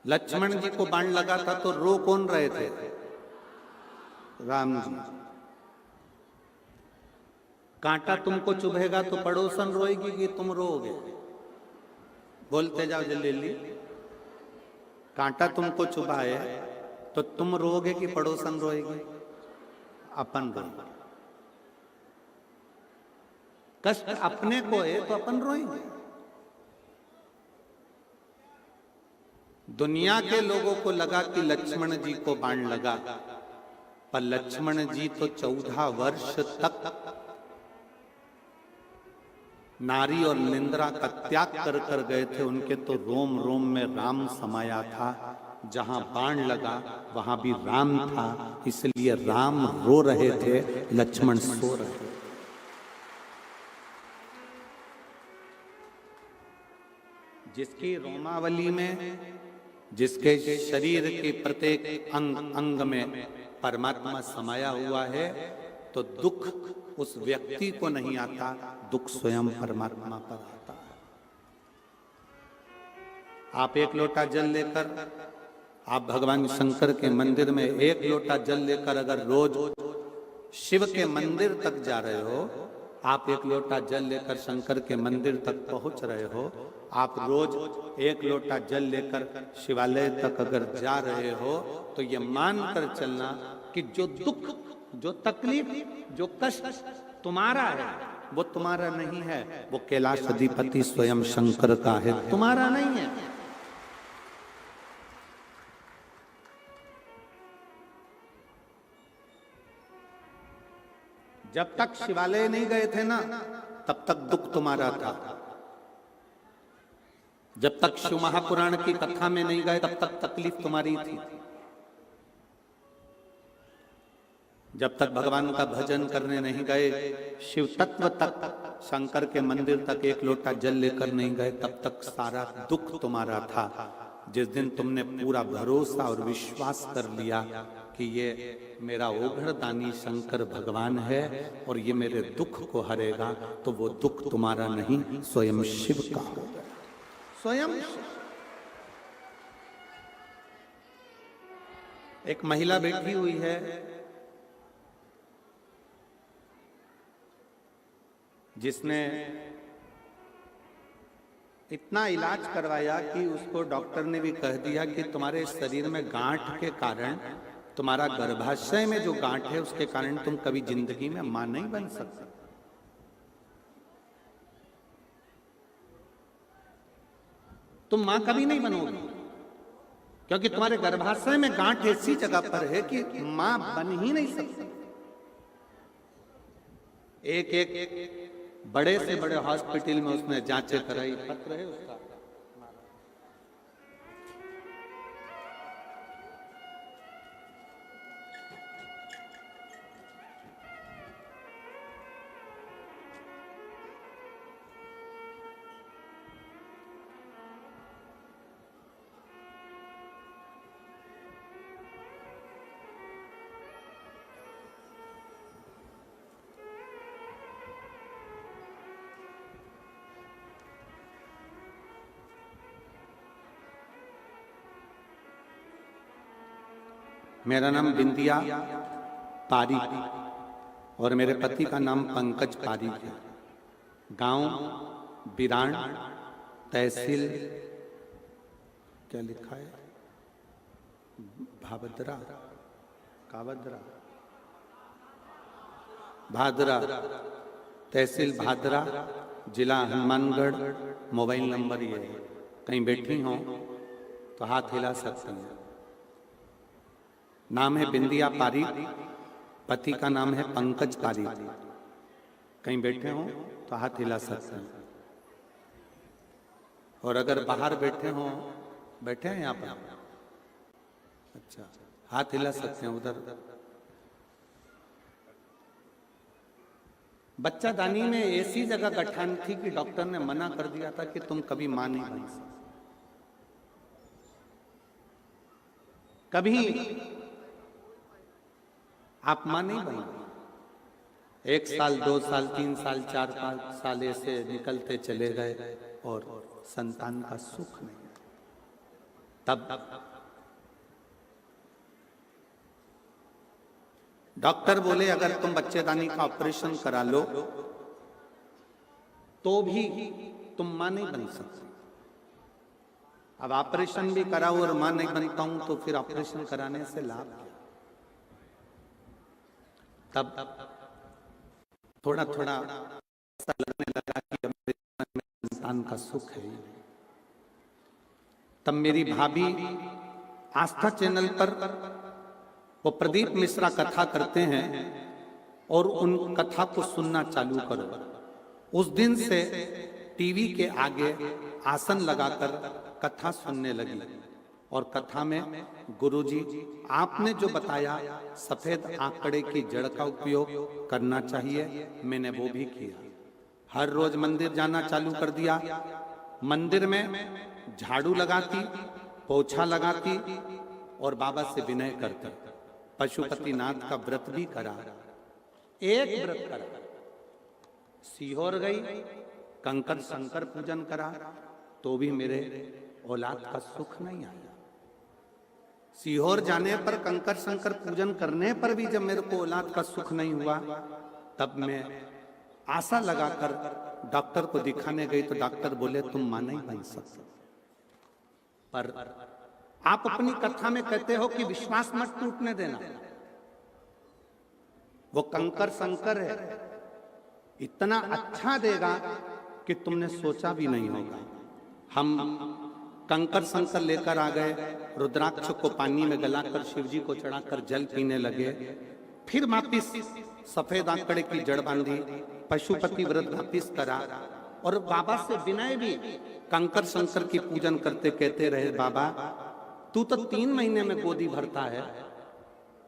लक्ष्मण जी को बाण लगा था तो रो कौन रहे थे? राम जी। कांटा तुमको चुभेगा तो पड़ोसन रोएगी कि तुम रोओगे? बोलते जाओ जल्दी। कांटा तुमको चुभाए तो तुम रोओगे कि पड़ोसन रोएगी? अपन रोएंगे। कष्ट अपने को है तो अपन रोएंगे। दुनिया के लोगों को लगा कि लक्ष्मण जी को बाण लगा, पर लक्ष्मण जी तो 14 वर्ष तक नारी और निंद्रा का त्याग कर कर गए थे। उनके तो रोम रोम में राम समाया था। जहां बाण लगा वहां भी राम था, इसलिए राम रो रहे थे, लक्ष्मण सो रहे थे। जिसकी रोमावली में, जिसके शरीर के प्रत्येक अंग अंग में परमात्मा समाया हुआ है, तो दुख उस व्यक्ति को नहीं आता, दुख स्वयं परमात्मा पर आता है। आप एक लोटा जल लेकर, आप भगवान शंकर के मंदिर में एक लोटा जल लेकर अगर रोज शिव के मंदिर तक जा रहे हो, आप एक लोटा जल लेकर शंकर के मंदिर तक पहुंच रहे हो, आप रोज एक लोटा जल लेकर शिवालय तक अगर जा रहे हो, तो ये मानकर चलना कि जो दुख, जो तकलीफ, जो कष्ट तुम्हारा है वो तुम्हारा नहीं है, वो कैलाश अधिपति स्वयं शंकर का है, तुम्हारा नहीं है। जब तक शिवालय नहीं गए थे ना, तब तक दुख तुम्हारा था। जब तक शिव महापुराण की कथा में नहीं गए, तब तक तकलीफ तुम्हारी थी। जब तक भगवान का भजन करने नहीं गए, शिव तत्व तक, शंकर के मंदिर तक एक लोटा जल लेकर नहीं गए, तब तक सारा दुख तुम्हारा था। जिस दिन तुमने पूरा भरोसा और विश्वास कर लिया कि ये मेरा ओघड़दानी शंकर भगवान है और ये मेरे दुख को हरेगा, तो वो दुख तुम्हारा नहीं, स्वयं शिव का होगा। स्वयं एक महिला बैठी हुई है, जिसने इतना इलाज करवाया कि उसको डॉक्टर ने भी कह दिया कि तुम्हारे शरीर में गांठ के कारण, तुम्हारा गर्भाशय में जो गांठ है उसके कारण तुम कभी जिंदगी में मां नहीं बन सकते। तुम मां कभी नहीं बनोगी, क्योंकि तुम्हारे गर्भाशय में गांठ ऐसी जगह पर है कि मां बन ही नहीं सकती। एक बड़े से बड़े हॉस्पिटल में उसने जांचें कराई, पत्र है उसका। मेरा नाम बिंदिया पारीक और मेरे पति का नाम पंकज पारीक है। गांव बिरान, तहसील क्या लिखा है, भादरा, कावदरा, भादरा, तहसील भादरा, जिला हनुमानगढ़। मोबाइल नंबर ये है, कहीं बैठी हो तो हाथ हिला सकते हैं। नाम है बिंदिया पारीक, पति का नाम है पंकज पारीक। कहीं बैठे हो तो हाथ हिला सकते हैं। और अगर बाहर बैठे हो, बैठे हैं यहाँ पर, अच्छा, हाथ हिला सकते हैं। उधर बच्चा दानी में ऐसी जगह गठान थी कि डॉक्टर ने मना कर दिया था कि तुम कभी मां नहीं बन सकते, कभी आप मां नहीं बनो। 1 साल 2 साल 3 साल 4 5 साल ऐसे निकलते चले गए और संतान का सुख नहीं। तब डॉक्टर बोले अगर तुम बच्चेदानी का ऑपरेशन करा लो तो भी तुम मां नहीं बन सकते। अब ऑपरेशन भी कराओ और मां नहीं बनता हूं तो फिर ऑपरेशन कराने से लाभ क्या। तब थोड़ा थोड़ा ऐसा लगने लगा कि हमारे जीवन में संतान का सुख है। तब मेरी भाभी आस्था चैनल पर वो प्रदीप मिश्रा कथा करते हैं और उन कथा को सुनना चालू करो। उस दिन से टीवी के आगे आसन लगाकर कथा सुनने लगी और कथा में गुरुजी आपने जो बताया सफेद आंकड़े की जड़ का उपयोग करना चाहिए, मैंने वो भी किया। हर रोज मंदिर जाना चालू कर दिया। मंदिर में झाड़ू लगाती, पोछा लगाती और बाबा से विनय करती। पशुपतिनाथ का व्रत भी करा, एक व्रत करा। सीहोर गई, कंकर शंकर पूजन करा तो भी मेरे औलाद का सुख नहीं आया। सीहोर जाने पर कंकर शंकर पूजन करने पर भी जब मेरे को औलाद का सुख नहीं हुआ, तब मैं आशा लगाकर डॉक्टर को दिखाने गई तो डॉक्टर बोले तुम मां नहीं बन सकते। पर आप अपनी कथा में कहते हो कि विश्वास मत टूटने देना। वो कंकर शंकर है, इतना अच्छा देगा कि तुमने सोचा भी नहीं होगा। हम कंकर शंकर लेकर आ गए, रुद्राक्ष को पानी में गलाकर शिवजी को चढ़ाकर जल पीने लगे। फिर वापिस सफेद आंकड़े की जड़ बांधी, पशुपति व्रत वापिस करा और बाबा से विनय भी कंकर शंकर की पूजन करते कहते रहे बाबा तू तो 3 महीने में गोदी भरता है।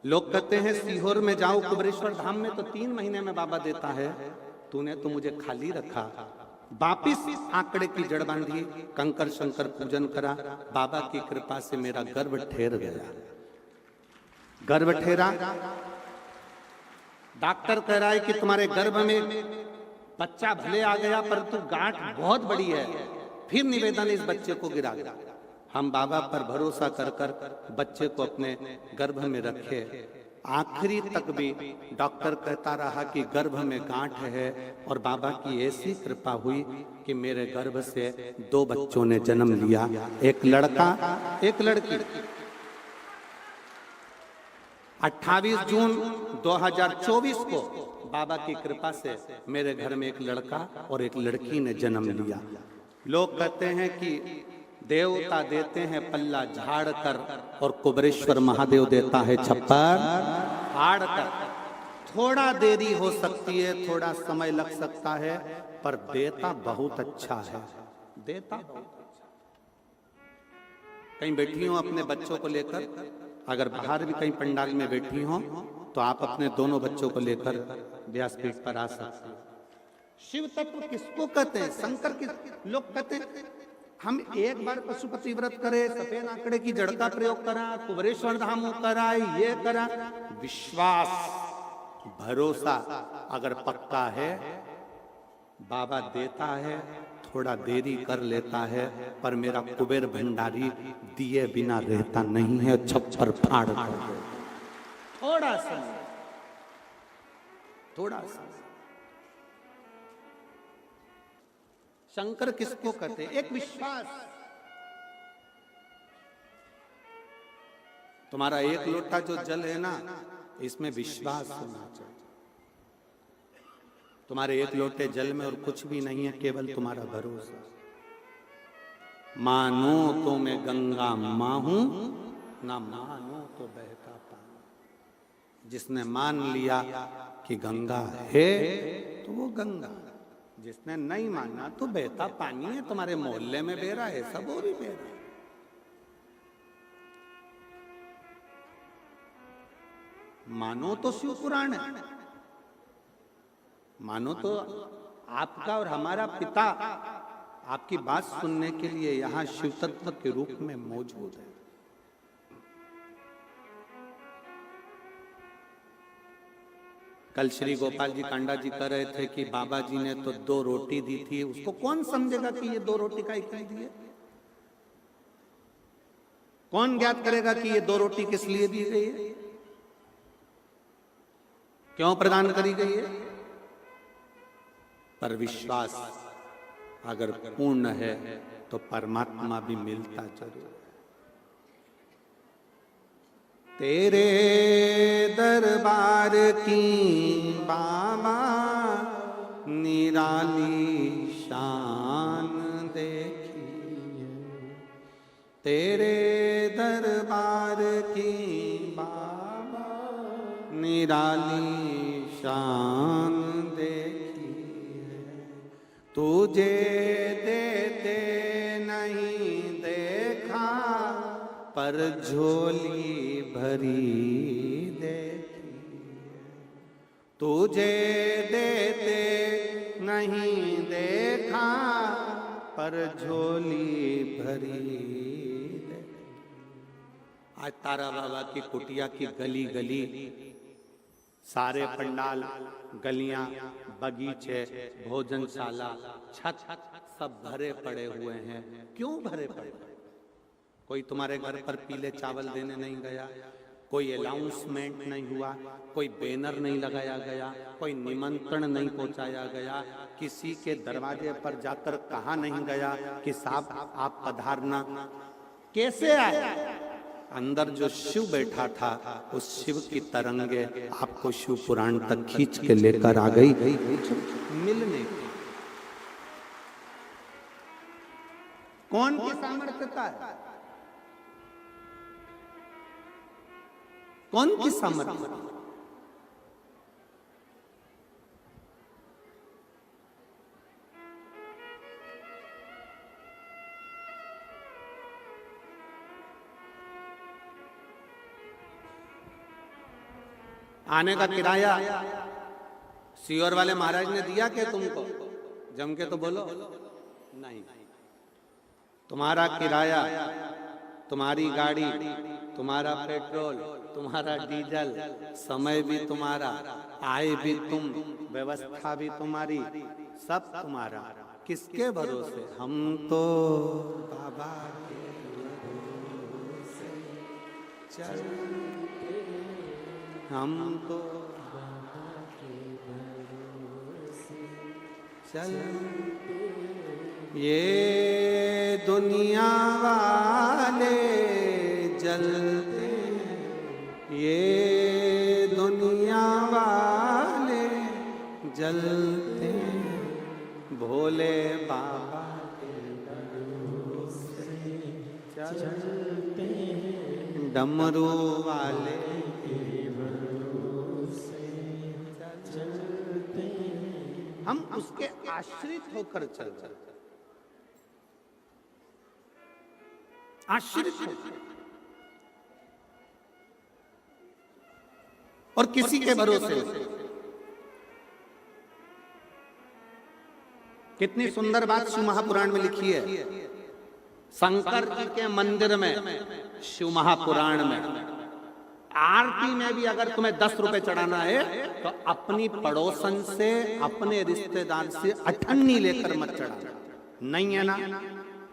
लोग कहते हैं सीहोर में जाओ कुबरेश्वर धाम में तो 3 महीने में बाबा देता है, तूने तो मुझे खाली रखा। वापिस आंकड़े की जड़ बांधी, कंकर शंकर पूजन करा, बाबा की कृपा से मेरा गर्भ ठहर गया। गर्भ ठहरा, डॉक्टर कह रहा है कि तुम्हारे गर्भ में बच्चा भले आ गया पर तू गांठ बहुत बड़ी है। फिर निवेदन इस बच्चे को गिरा गया। हम बाबा पर भरोसा कर कर बच्चे को अपने गर्भ में रखे। आखिरी तक भी डॉक्टर कहता रहा कि गर्भ में गांठ है और बाबा की ऐसी कृपा हुई कि मेरे गर्भ से 2 बच्चों ने जन्म लिया, एक लड़का एक लड़की। 28 जून 2024 को बाबा की कृपा से मेरे घर में एक लड़का और एक लड़की ने जन्म लिया। लोग कहते हैं कि देवता देते हैं पल्ला झाड़ कर और कुबरेश्वर महादेव देता है छप्पर फाड़ कर। थोड़ा देरी हो सकती है, थोड़ा समय लग सकता है, पर देता बहुत अच्छा है। देता बहुत अच्छा। कहीं बैठी हो अपने बच्चों को लेकर, अगर बाहर भी कहीं पंडाल में बैठी हो तो आप अपने दोनों बच्चों को लेकर व्यासपीठ पर आ सकते हो। शिव तत्व किसको कहते हैं? शंकर किस? लोग कहते हैं हम एक बार पशुपति व्रत करे, सफेद आंकड़े की जड़ का प्रयोग करा, कुबरेश्वर धाम करा, ये करा। विश्वास भरोसा अगर पक्का है, बाबा देता है, थोड़ा देरी कर लेता है, पर मेरा कुबेर भंडारी दिए बिना रहता नहीं है, छप्पर फाड़ कर। थोड़ा सा शंकर किसको कहते हैं? एक विश्वास। तुम्हारा एक लोटा जो जल है ना, इसमें विश्वास होना चाहिए। तुम्हारे एक लोटे जल में और कुछ भी नहीं है, केवल तुम्हारा भरोसा। मानो तो मैं गंगा मां हूं, ना मानो तो बहता पानी। जिसने मान लिया कि गंगा है तो वो गंगा, जिसने नहीं माना तो बहता पानी है। तुम्हारे मोहल्ले में बह रहा है, सब और भी बह रहा है। मानो तो शिव पुराण है, मानो तो आपका और हमारा पिता आपकी बात सुनने के लिए यहां शिव तत्व के रूप में मौजूद है। कल श्री गोपाल जी कांडा जी कह रहे थे कि बाबा जी ने तो 2 रोटी दी थी, उसको कौन समझेगा कि ये 2 रोटी का ही दी है? कौन ज्ञात करेगा कि ये 2 रोटी किस लिए दी गई है, क्यों प्रदान करी गई है? पर विश्वास अगर पूर्ण है तो परमात्मा भी मिलता जरूर है। तेरे दरबार की बाबा निराली शान देखी, तेरे दरबार की बाबा निराली शान देखी, तुझे देते नहीं देखा पर झोली भरी देखी, तुझे देते नहीं देखा पर झोली भरी देखी। आज तारा बाबा की कुटिया की गली गली, सारे पंडाल, गलियां, बगीचे, भोजनशाला, छत सब भरे पड़े हुए हैं। क्यों भरे पड़े? कोई तुम्हारे घर पर पीले चावल देने नहीं गया, कोई अनाउंसमेंट नहीं हुआ, कोई बैनर नहीं लगाया गया, कोई निमंत्रण नहीं पहुंचाया गया, किसी के दरवाजे पर जाकर कहा नहीं गया कि साहब आप पधारना। कैसे आया? अंदर जो शिव बैठा था उस शिव की तरंगे आपको शिव पुराण तक खींच के लेकर आ गई मिलने की। कौन की सामर्थ्यता है? कौन की सामर्थ्य? आने का किराया सीओर वाले महाराज ने दिया क्या तुमको? जम के तो बोलो। नहीं, तुम्हारा किराया, तुम्हारी गाड़ी, तुम्हारा पेट्रोल, तुम्हारा डीजल, समय भी तुम्हारा, आय भी तुम, व्यवस्था भी तुम्हारी, सब तुम्हारा। किसके भरोसे? हम तो बाबा के भरोसे चलते, हम तो बाबा के भरोसे चलते। ये दुनिया वाले जलते, ये दुनिया वाले जलते, भोले बाबा के भरोसे चलते, डमरू वाले के भरोसे चलते। हम उसके आश्रित होकर चलते, आश्रित होकर, और किसी के भरोसे। कितनी सुंदर बात शिव महापुराण में लिखी है। शंकर जी के मंदिर में, शिव महापुराण में, आरती में भी अगर तुम्हें 10 रुपए चढ़ाना है तो अपनी पड़ोसन से, अपने रिश्तेदार से अठन्नी लेकर मत चढ़ाना। नहीं है ना?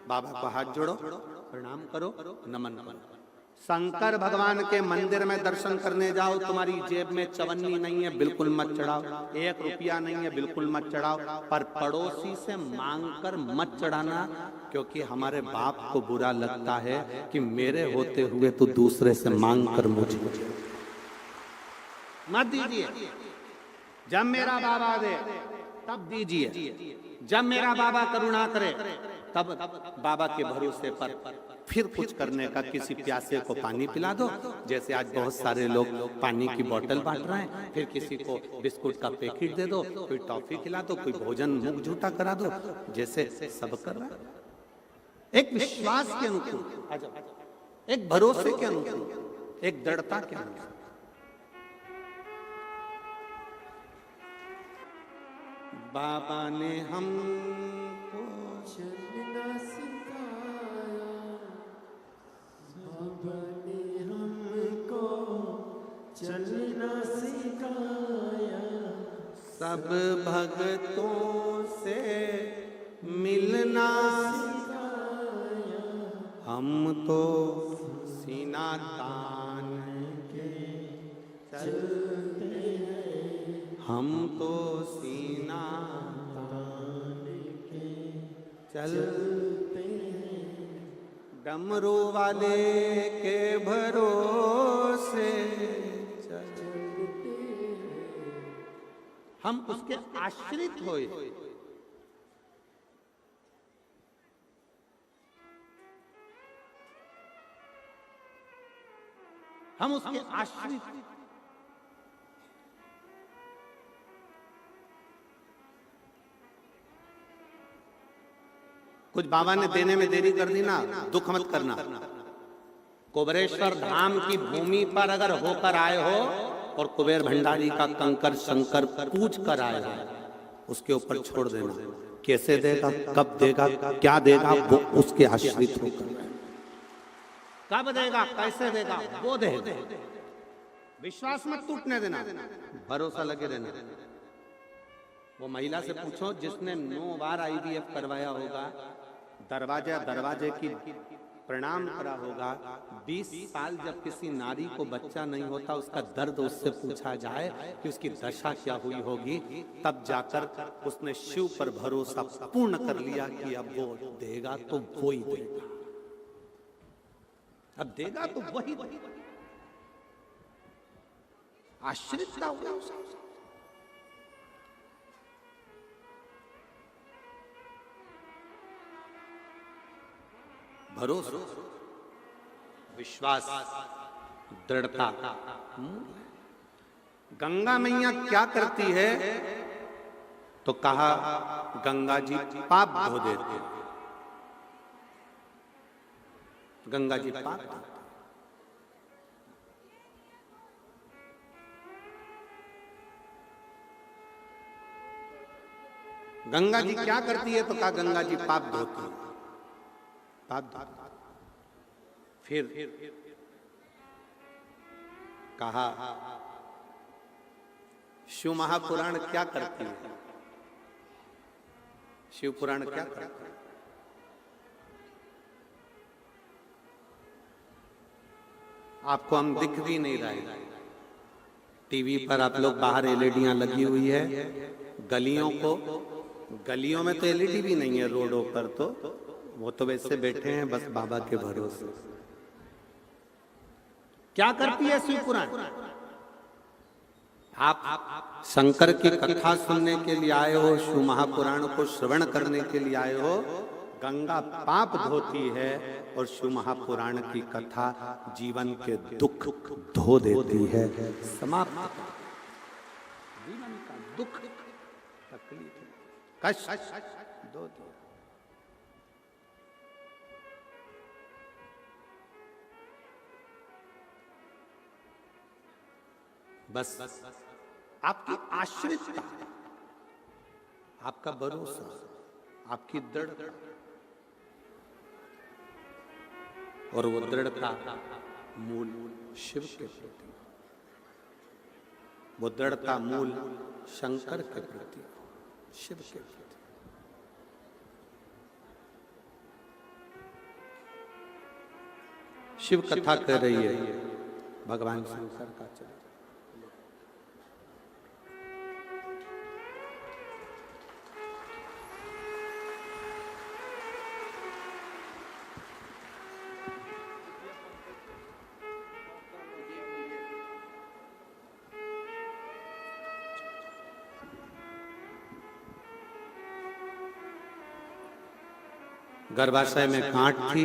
बाबा को हाथ जोड़ो, प्रणाम करो, नमन करो। शंकर भगवान के मंदिर में दर्शन करने जाओ, तुम्हारी जेब में चवन्नी नहीं है, बिल्कुल मत चढ़ाओ। 1 रुपया नहीं है, बिल्कुल मत चढ़ाओ। पर पड़ोसी से मांगकर मत चढ़ाना, क्योंकि हमारे बाप को बुरा लगता है कि मेरे होते हुए तो दूसरे से मांग कर मुझे मत दीजिए। जब मेरा बाबा दे तब दीजिए, जब मेरा बाबा करुणा करे तब बाबा के भरोसे पर फिर कुछ करने का। किसी प्यासे को पानी पिला दो, जैसे आज बहुत सारे लोग पानी की बोतल बांट रहे हैं, फिर किसी को बिस्कुट का पैकेट दे दो, कोई टॉफी खिला दो, कोई भोजन मुख झूठा करा दो, जैसे सब कर रहा है। एक विश्वास के अनुकूल, एक भरोसे के अनुकूल, एक दृढ़ता के अनुकूल। बाबा ने हमको चलना सिखाया, बाबा ने हमको चलना सिखाया, सब भक्तों से मिलना सिखाया, हम तो सीना तान के चलते हैं, हम तो सीना तान के चलते हैं, डमरू वाले के भरोसे चलते हैं, हम उसके आश्रित होए। हम उसके आश्रित। कुछ बाबा ने देने में देरी कर दी ना, दुख मत करना। कुबेरेश्वर धाम की भूमि पर अगर होकर आए हो और कुबेर भंडारी का कंकर शंकर पूछ कर आए हो, उसके ऊपर छोड़ देना। कैसे देगा, कब देगा, क्या देगा, वो उसके आश्रित होकर। कब देगा, कैसे देगा, वो देगा। विश्वास मत टूटने देना, भरोसा लगे रहना। वो महिला से पूछो जिसने 9 बार IVF करवाया होगा, दरवाजे दरवाजे की प्रणाम करा होगा, 20 साल जब किसी नारी को बच्चा नहीं होता, उसका दर्द उससे पूछा जाए कि उसकी दशा क्या हुई होगी, तब जाकर उसने शिव पर भरोसा पूर्ण कर लिया कि अब वो देगा तो वो ही देगा, अब देगा तो वही देगा। आश्रितता हो गया। भरोसा, विश्वास, दृढ़ता। गंगा मैया क्या करती है तो कहा गंगा जी पाप धो देते। गंगा जी पाप धोते। गंगा जी क्या करती है तो कहा गंगा जी पाप धोती है, पाप धोती। फिर कहा शिव महापुराण क्या करती है, शिव पुराण क्या करती है। आपको हम दिख भी नहीं रहे। टीवी पर आप लोग बाहर एलईडियां लगी हुई है, गलियों में तो एलईडी भी नहीं है, रोडों पर तो वो तो वैसे बैठे हैं बस बाबा के भरोसे। क्या करती है शिव पुराण? आप शंकर की कथा सुनने के लिए आए हो, शिव महापुराण को श्रवण करने के लिए आए हो। गंगा पाप धोती है और शिव महापुराण की कथा जीवन के दुख धो देती है, समाप्त। जीवन का दुख, तकलीफ, कष्ट धो दिया। बस आपकी आश्रितता, आपका भरोसा, आपकी दृढ़ता, और वो दृढ़ता मूल शिव के प्रति, वो दृढ़ता मूल शंकर के प्रति, शिव के प्रति। शिव कथा कर रही है भगवान शंकर का चरित्र। गर्भाशय में गांठ थी,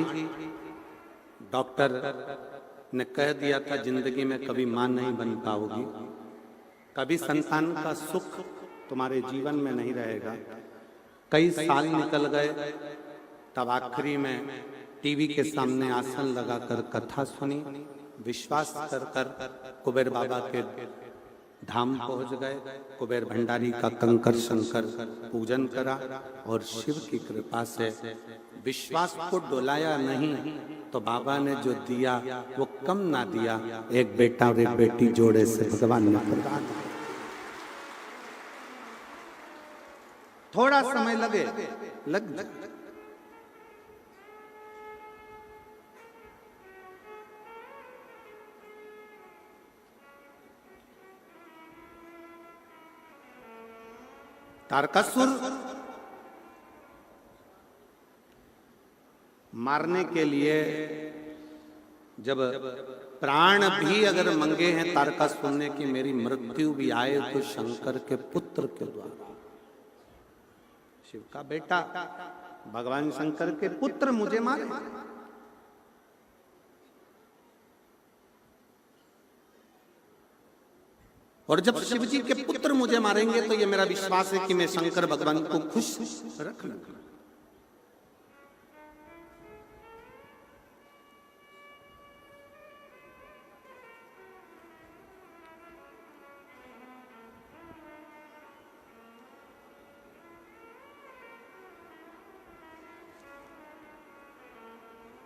डॉक्टर ने कह दिया था जिंदगी में कभी मां नहीं बन पाओगी, कभी संतान का सुख तुम्हारे जीवन में नहीं रहेगा। कई साल निकल गए, तब आखिरी में टीवी के सामने आसन लगाकर कथा सुनी, विश्वास कर कुबेर बाबा के धाम पहुंच गए। कुबेर भंडारी का कंकर शंकर पूजन करा और शिव की कृपा से विश्वास को डोलाया नहीं तो बाबा ने जो दिया वो कम ना दिया, एक बेटा और एक बेटी जोड़े से भगवान ने प्रदान। थोड़ा समय लगे लग तारकासुर मारने के लिए जब प्राण भी अगर मंगे हैं तारकासुर ने कि मेरी मृत्यु भी आए तो शंकर के पुत्र के द्वारा, शिव का बेटा भगवान शंकर के पुत्र मुझे मारे। और जब शिव जी के पुत्र मुझे मारेंगे तो ये मेरा विश्वास है कि मैं शंकर भगवान को खुश रख लूंगा।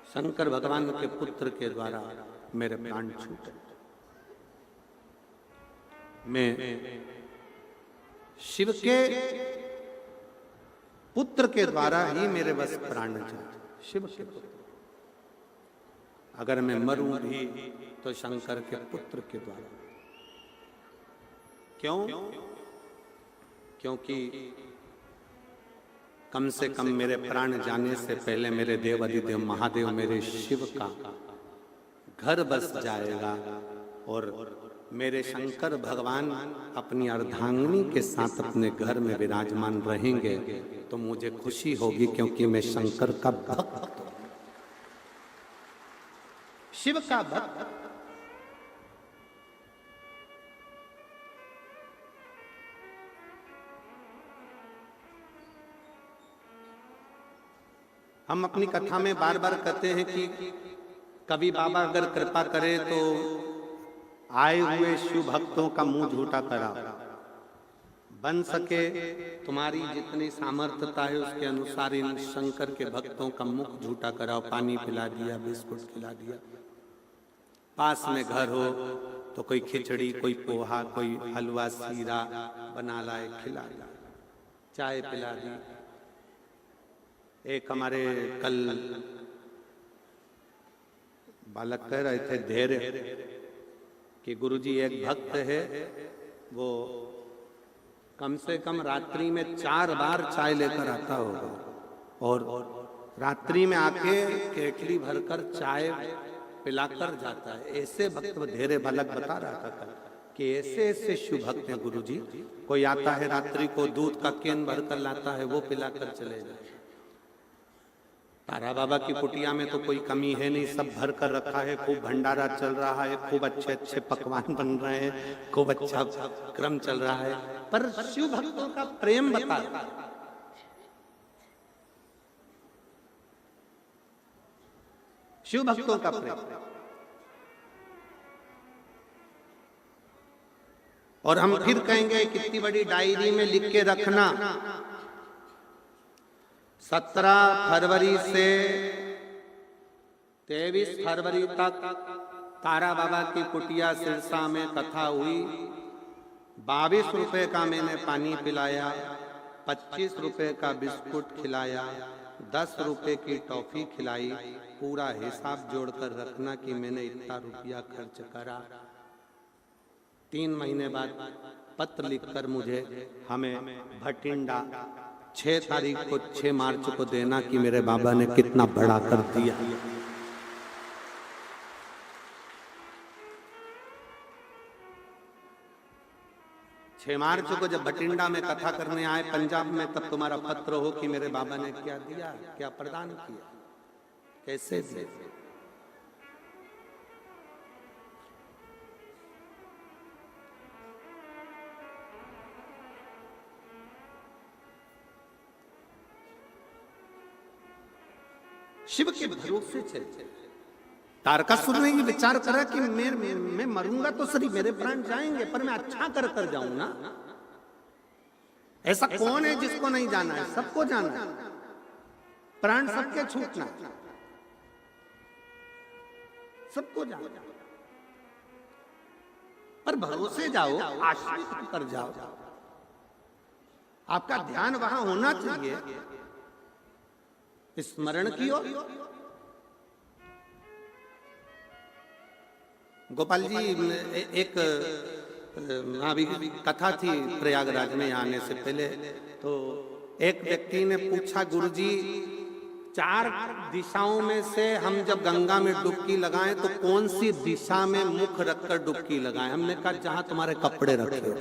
शंकर भगवान के पुत्र के द्वारा मेरे प्राण छूटे। मैं शिव के पुत्र के द्वारा ही मेरे बस प्राण जाए, शिव के पुत्र। अगर मैं मरूं भी तो शंकर के पुत्र के द्वारा। क्यों? क्योंकि कम से कम मेरे प्राण जाने से पहले मेरे देव अधिदेव महादेव मेरे शिव का घर बस जाएगा और मेरे शंकर भगवान अपनी अर्धांगिनी के साथ अपने घर में विराजमान रहेंगे तो मुझे खुशी होगी, क्योंकि मैं शंकर का भक्त हूं, शिव का भक्त। हम अपनी कथा में बार बार कहते हैं कि कभी बाबा अगर कृपा करे तो आए हुए शिव भक्तों का मुंह झूठा करा, बन सके तुम्हारी जितनी सामर्थ्यता है उसके अनुसार इन शंकर के भक्तों का मुख झूठा कराओ। पानी पिला दिया, बिस्कुट खिला दिया, पास में घर हो तो कोई खिचड़ी, कोई पोहा, कोई हलवा सीरा बना लाए खिला दिया, चाय पिला दी। एक हमारे कल बालक कह रहे थे धैर्य कि गुरुजी एक भक्त है, वो कम से कम रात्रि में 4 बार चाय लेकर आता होगा और रात्रि में आके केटली भरकर चाय पिलाकर जाता है। ऐसे भक्त धैर्य बालक बता रहा था कि ऐसे ऐसे शिव भक्त हैं गुरुजी। कोई आता है रात्रि को दूध का केन भरकर लाता है, वो पिलाकर चले जाए। तारा बाबा की कुटिया में तो कोई कमी है नहीं, सब भर कर रखा है, खूब भंडारा चल रहा है, खूब अच्छे अच्छे पकवान बन रहे हैं, खूब अच्छा क्रम चल रहा है, पर शिव भक्तों का प्रेम बता रहा, शिव भक्तों का प्रेम। और हम फिर कहेंगे कितनी बड़ी डायरी में लिख के रखना, 17 फरवरी से 23 फरवरी तक तारा बाबा की कुटिया सिरसा में कथा हुई। 22 रुपए का मैंने पानी पिलाया, 25 रुपए का बिस्कुट खिलाया, 10 रुपए की टॉफी खिलाई। पूरा हिसाब जोड़कर रखना कि मैंने इतना रुपया खर्च करा। 3 महीने बाद पत्र लिखकर मुझे हमें भटिंडा 6 तारीख को 6 मार्च को देना कि मेरे बाबा ने कितना बड़ा कर दिया। छह मार्च को जब भटिंडा में कथा करने आए पंजाब में, तब तुम्हारा पत्र हो कि मेरे बाबा ने क्या दिया, क्या प्रदान किया, कैसे दिया। शिव के भरोसे चलते। तारकासुर ने ये विचार करा कि मैं मरूंगा तो सही, मेरे प्राण जाएंगे, पर मैं अच्छा कर जाऊं ना। ऐसा कौन है जिसको नहीं जाना है? सबको जाना है, प्राण सबके छूटना, सबको जाना। पर भरोसे जाओ, आश्रित कर जाओ, आपका ध्यान वहां होना चाहिए, स्मरण कियो। गोपाल जी, एक अभी कथा थी प्रयागराज में आने से पहले, तो एक व्यक्ति ने पूछा, गुरुजी 4 दिशाओं में से हम जब गंगा में डुबकी लगाएं तो कौन सी दिशा में मुख रखकर डुबकी लगाएं? हमने कहा जहां तुम्हारे कपड़े रखे हो।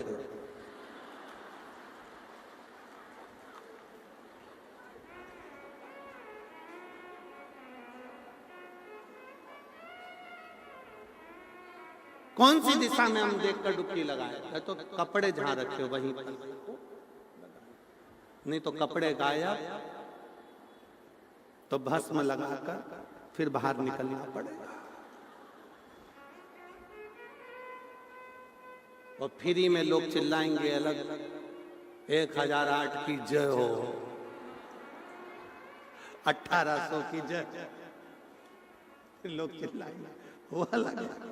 कौन सी दिशा में हम देखकर डुबकी लगाए? तो कपड़े जहां रखे हो वहीं पर, नहीं तो कपड़े गायब, तो भस्म लगाकर फिर बाहर निकलना पड़ेगा। और फ्री में लोग चिल्लाएंगे अलग, 1008 की जय हो, 1800 की जय, लोग चिल्लाएंगे, वो अलग।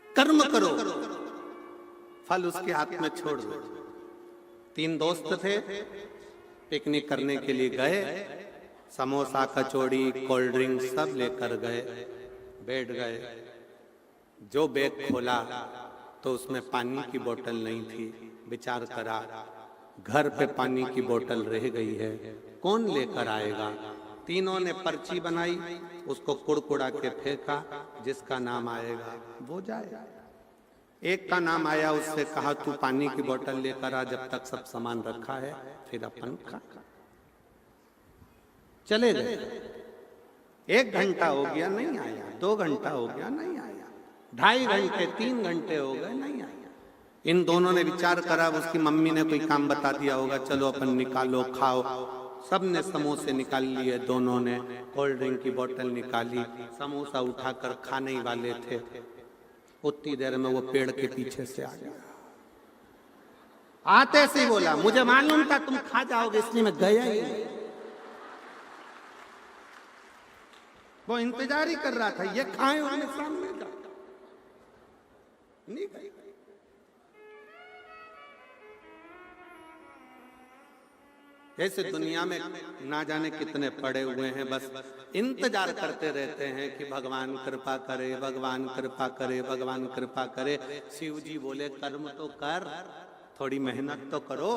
कर्म करो, फल उसके हाथ में छोड़ दो। 3 दोस्त थे, पिकनिक करने के लिए गए, समोसा, कचौड़ी, कोल्ड ड्रिंक सब लेकर गए, बैठ गए। जो बैग खोला तो उसमें पानी की बोतल नहीं थी। विचार करा, घर पे पानी की बोतल रह गई है, कौन लेकर आएगा? तीनों ने पर्ची बनाई, उसको कुड़कुड़ा के फेंका, जिसका नाम आएगा वो जाएगा। एक का नाम आया, उससे कहा तू पानी की बोतल लेकर आ, जब तक सब सामान रखा है फिर अपन खा। चले गए, 1 घंटा हो गया नहीं आया, 2 घंटा हो गया नहीं आया, 2.5 घंटे, 3 घंटे हो गए नहीं आया। इन दोनों ने विचार करा, उसकी मम्मी ने कोई काम बता दिया होगा, चलो अपन निकालो खाओ। सबने समोसे निकाल लिए, दोनों ने कोल्ड ड्रिंक की बोतल निकाली, समोसा उठाकर खाने ही वाले थे। उतनी देर में वो पेड़ के पीछे से आ गया। आते से ही बोला, मुझे मालूम था तुम खा जाओगे, इसलिए मैं गया ही नहीं। वो इंतजार ही कर रहा था, ये खाए और मैं सामने जाऊं, नहीं गई। ऐसे दुनिया में ना जाने कितने पड़े हुए हैं, बस इंतजार करते रहते हैं कि भगवान कृपा करे, भगवान कृपा करे, भगवान कृपा करे। शिव जी बोले कर्म तो कर, थोड़ी मेहनत तो करो।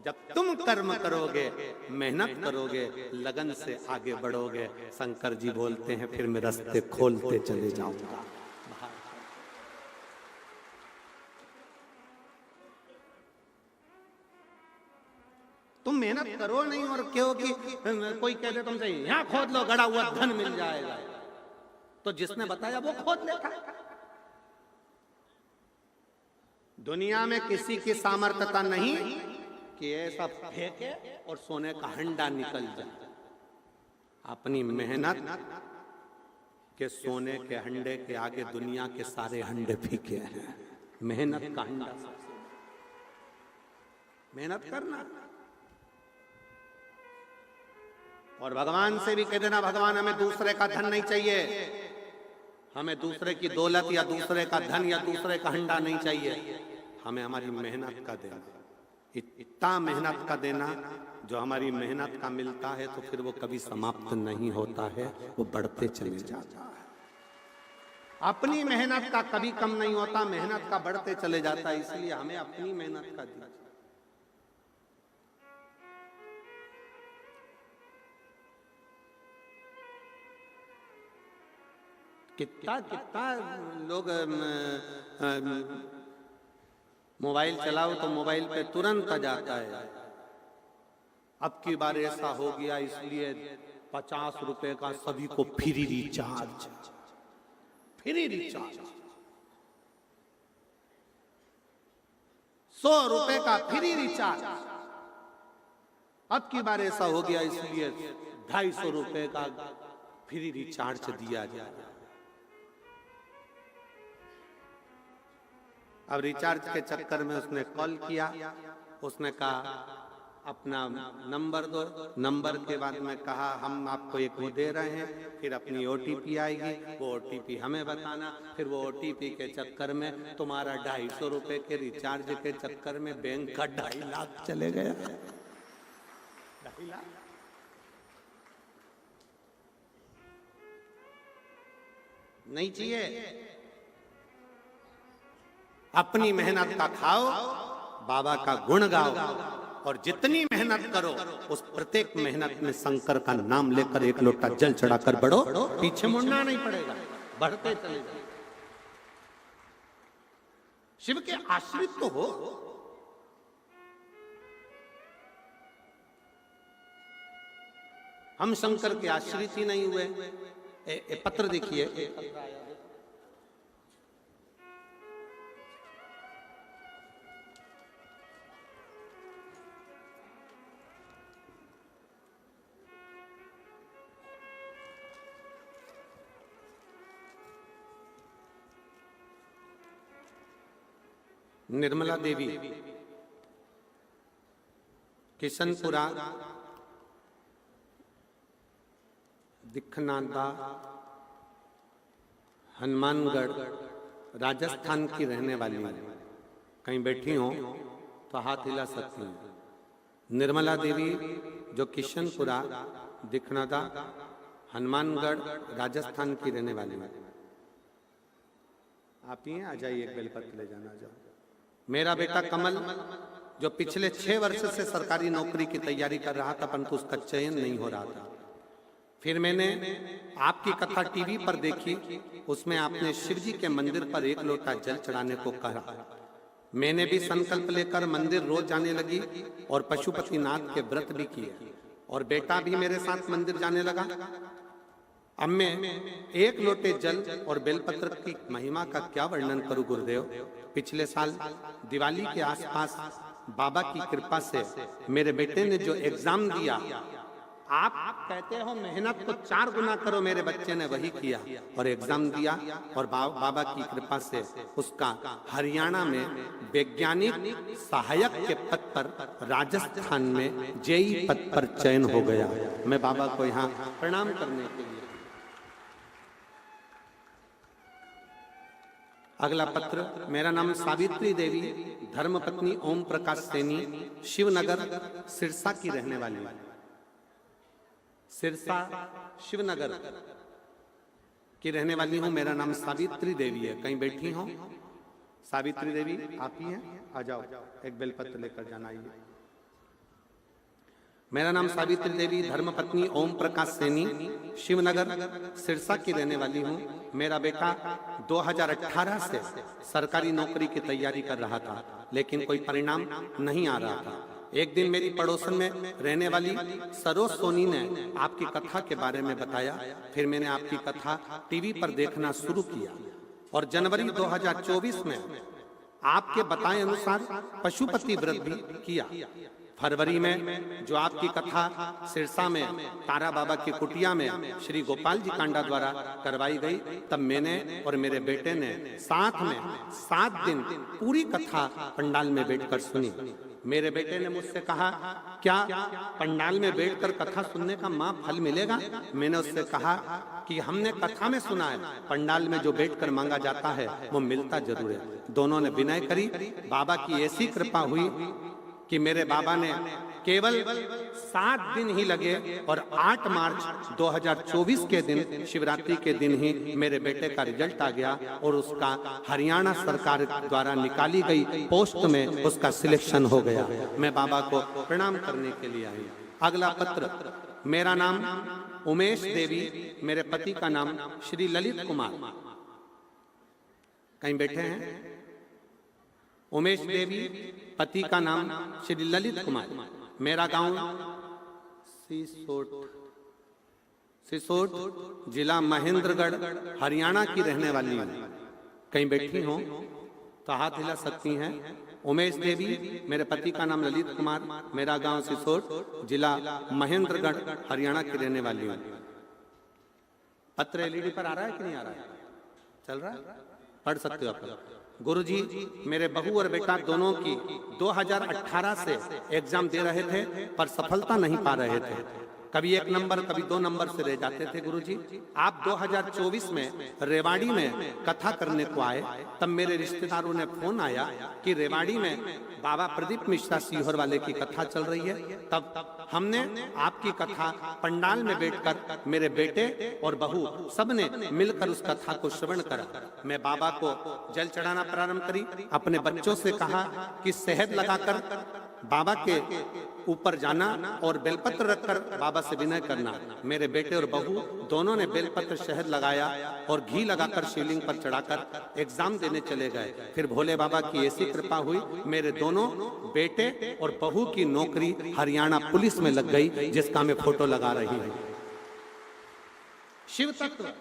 जब तुम कर्म करोगे, मेहनत करोगे, लगन से आगे बढ़ोगे, शंकर जी बोलते हैं फिर मैं रास्ते खोलते चले जाऊंगा। तुम मेहनत करो नहीं और क्यों कि कोई कह दे तुमसे यहां खोद लो, गड़ा हुआ धन मिल जाएगा, तो जिसने बताया वो खोद लेता। दुनिया में किसी की सामर्थ्यता नहीं कि ऐसा फेंके और सोने का हंडा निकल जाए। अपनी मेहनत के सोने के हंडे के आगे दुनिया के सारे हंडे फीके हैं। मेहनत का हंडा, मेहनत करना। और भगवान से भी कह देना, भगवान हमें दूसरे का धन नहीं चाहिए, हमें दूसरे की दौलत या दूसरे का धन या दूसरे का हंडा नहीं चाहिए, हमें हमारी मेहनत का देना। इतना मेहनत का देना, जो हमारी मेहनत का मिलता है तो फिर वो कभी समाप्त नहीं होता है, वो बढ़ते चले जाता है। अपनी मेहनत का कभी कम नहीं होता, मेहनत का बढ़ते चले जाता है। इसलिए हमें अपनी मेहनत का दीजिए। कितना कितना लोग मोबाइल चलाओ तो मोबाइल पे तुरंत आ जाता है, अब की बार ऐसा हो गया इसलिए 50 रुपए का सभी को फ्री रिचार्ज, फ्री रिचार्ज, 100 रुपए का फ्री रिचार्ज। अब की बार ऐसा हो गया इसलिए 250 रुपए का फ्री रिचार्ज दिया जाए। अब रिचार्ज के चक्कर में उसने कॉल किया, उसने कहा अपना नंबर दो, नंबर के बाद में कहा हम आपको एक वो दे रहे हैं, फिर अपनी OTP आएगी, वो OTP हमें बताना, फिर वो OTP के चक्कर में तुम्हारा 250 रुपए के रिचार्ज के चक्कर में बैंक का 2.5 लाख चले गया। 2.5 लाख नहीं चाहिए। अपनी मेहनत का खाओ, बाबा का गुण गाओ, और जितनी मेहनत करो उस प्रत्येक मेहनत में शंकर का नाम लेकर एक लोटा जल चढ़ाकर बढ़ो, पीछे मुड़ना नहीं पड़ेगा, बढ़ते चले जाओ। शिव के आश्रित तो हो। हम शंकर के आश्रित ही नहीं हुए। पत्र देखिए, निर्मला देवी, किशनपुरा, दिखनांदा, हनुमानगढ़, राजस्थान की रहने वाली। कहीं बैठी हो तो हाथ हिला सकती हैं। निर्मला देवी जो किशनपुरा, दिखनांदा, हनुमानगढ़, राजस्थान की रहने वाली। आप ही हैं, आ जाइए, एक बेलपत्र ले जाना। जाओ। मेरा बेटा कमल जो पिछले 6 वर्ष से सरकारी नौकरी की तैयारी कर रहा था, परंतु उसका चयन नहीं हो रहा था। फिर मैंने आपकी कथा टीवी पर देखी, उसमें आपने शिव जी के मंदिर पर 1 लोटा जल चढ़ाने को कहा। मैंने भी संकल्प लेकर मंदिर रोज जाने लगी और पशुपतिनाथ के व्रत भी किए, और बेटा भी मेरे साथ मंदिर जाने लगा। अब मैं 1 लोटे जल और बेलपत्र की महिमा का क्या वर्णन करूं गुरुदेव। पिछले साल दिवाली के आसपास बाबा की कृपा से मेरे बेटे ने जो एग्जाम दिया, आप कहते हो मेहनत को 4 गुना करो, मेरे बच्चे ने वही किया और एग्जाम दिया, और बाबा की कृपा से उसका हरियाणा में वैज्ञानिक सहायक के पद पर राजस्थान में JEE पद पर चयन हो गया। मैं बाबा को यहाँ प्रणाम करने के लिए। अगला पत्र, मेरा नाम सावित्री देवी, धर्मपत्नी ओम प्रकाश सैनी, शिवनगर सिरसा की रहने वाली। सिरसा शिवनगर की रहने वाली हूं। मेरा नाम सावित्री देवी है। कहीं बैठी हो? सावित्री देवी आप ही हैं? आ जाओ, एक बेलपत्र लेकर जाना। आइए। मेरा नाम सावित्री देवी, धर्मपत्नी ओम प्रकाश सैनी, शिवनगर सिरसा की रहने वाली हूँ। मेरा बेटा 2018 से सरकारी नौकरी की तैयारी कर रहा था, लेकिन कोई परिणाम नहीं आ रहा था। एक दिन मेरी पड़ोसन में रहने वाली सरोज सोनी ने आपकी कथा के बारे में बताया। फिर मैंने आपकी कथा टीवी पर देखना शुरू किया और जनवरी 2024 में आपके बताए अनुसार पशुपति व्रत भी किया। फरवरी में जो आपकी कथा सिरसा में तारा बाबा की कुटिया में श्री गोपाल जी कांडा द्वारा करवाई गई, तब मैंने और मेरे बेटे ने साथ में 7 दिन पूरी कथा पंडाल में बैठकर सुनी। मेरे बेटे ने मुझसे कहा, क्या पंडाल में बैठकर कथा सुनने का मां फल मिलेगा? मैंने उससे कहा कि हमने कथा में सुना है, पंडाल में जो बैठकर मांगा जाता है वो मिलता जरूर है। दोनों ने विनय करी। बाबा की ऐसी कृपा हुई कि मेरे बाबा ने केवल 7 दिन ही लगे और 8 मार्च 2024 के दिन, शिवरात्रि के दिन ही मेरे बेटे का रिजल्ट आ गया और उसका हरियाणा सरकार द्वारा निकाली गई पोस्ट में उसका सिलेक्शन हो गया। मैं बाबा को प्रणाम करने के लिए आई। अगला पत्र, मेरा नाम उमेश देवी, मेरे पति का नाम श्री ललित कुमार। कहीं बैठे हैं? उमेश देवी, पति का नाम श्री ललित कुमार। मेरा गांव सिसोट, जिला महेंद्रगढ़, हरियाणा की रहने वाली हूँ। कहीं बैठी हो? तो हाथ हिला सकती हैं। उमेश देवी, मेरे पति का नाम ललित कुमार, मेरा गांव सिसोट, जिला महेंद्रगढ़, हरियाणा की रहने वाली हूँ। पत्र एलईडी पर आ रहा है कि नहीं आ रहा है? चल रहा है, पढ़ सकते हो आप। गुरुजी, मेरे बहू और बेटा दोनों की 2018 से एग्जाम दे रहे थे पर सफलता नहीं पा रहे थे। कभी 1 नंबर कभी 2 नंबर से रह जाते थे। गुरुजी, आप 2024 में रेवाड़ी में कथा करने को आए, तब मेरे रिश्तेदारों ने फोन आया कि रेवाड़ी में बाबा प्रदीप मिश्रा सीहोर वाले की कथा चल रही है। तब हमने आपकी कथा पंडाल में बैठकर मेरे बेटे और बहू सबने मिलकर उस कथा को श्रवण करा। मैं बाबा को जल चढ़ाना प्रारंभ करी। अपने बच्चों से कहा कि शहद लगाकर बाबा के ऊपर जाना और बेलपत्र रखकर बाबा से विनय करना। मेरे बेटे और बहू दोनों ने बेलपत्र शहद लगाया और घी लगाकर शिवलिंग पर चढ़ाकर एग्जाम देने चले गए। फिर भोले बाबा की ऐसी कृपा हुई, मेरे दोनों बेटे और बहू की नौकरी हरियाणा पुलिस में लग गई, जिसका मैं फोटो लगा रही हूँ। शिव तत्व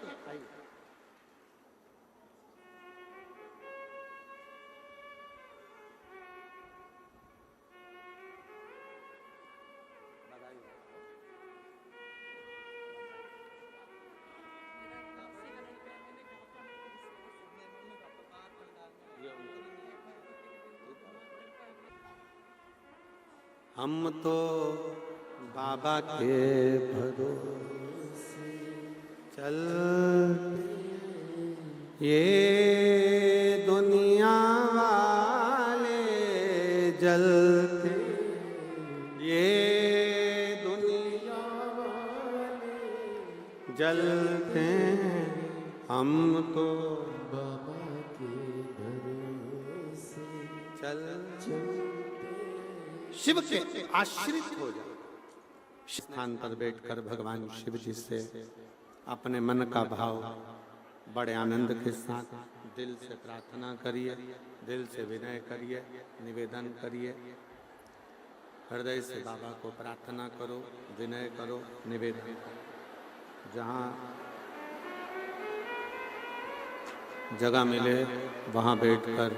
हम तो बाबा के भरोसे चल, ये दुनिया वाले जलते, ये दुनिया वाले जलते, हम तो बाबा के भरोसे चल चलते। शिव के आश्रित हो जाओ। स्थान पर बैठकर भगवान शिव जी से अपने मन का भाव बड़े आनंद के साथ दिल से प्रार्थना करिए, दिल से विनय करिए, निवेदन करिए। हृदय से बाबा को प्रार्थना करो, विनय करो, निवेदन करो। जहाँ जगह मिले वहाँ बैठकर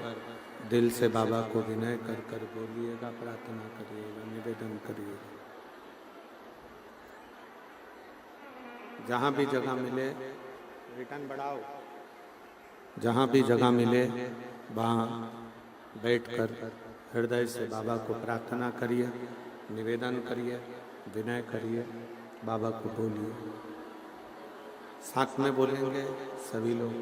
दिल से बाबा को विनय कर कर बोलिएगा, प्रार्थना करिएगा, निवेदन करिएगा। जहाँ भी जगह मिले, रिटर्न बढ़ाओ, जहाँ भी जगह मिले वहाँ बैठकर हृदय से बाबा को प्रार्थना करिए, निवेदन करिए, विनय करिए, बाबा को बोलिए। साथ में बोलेंगे सभी लोग।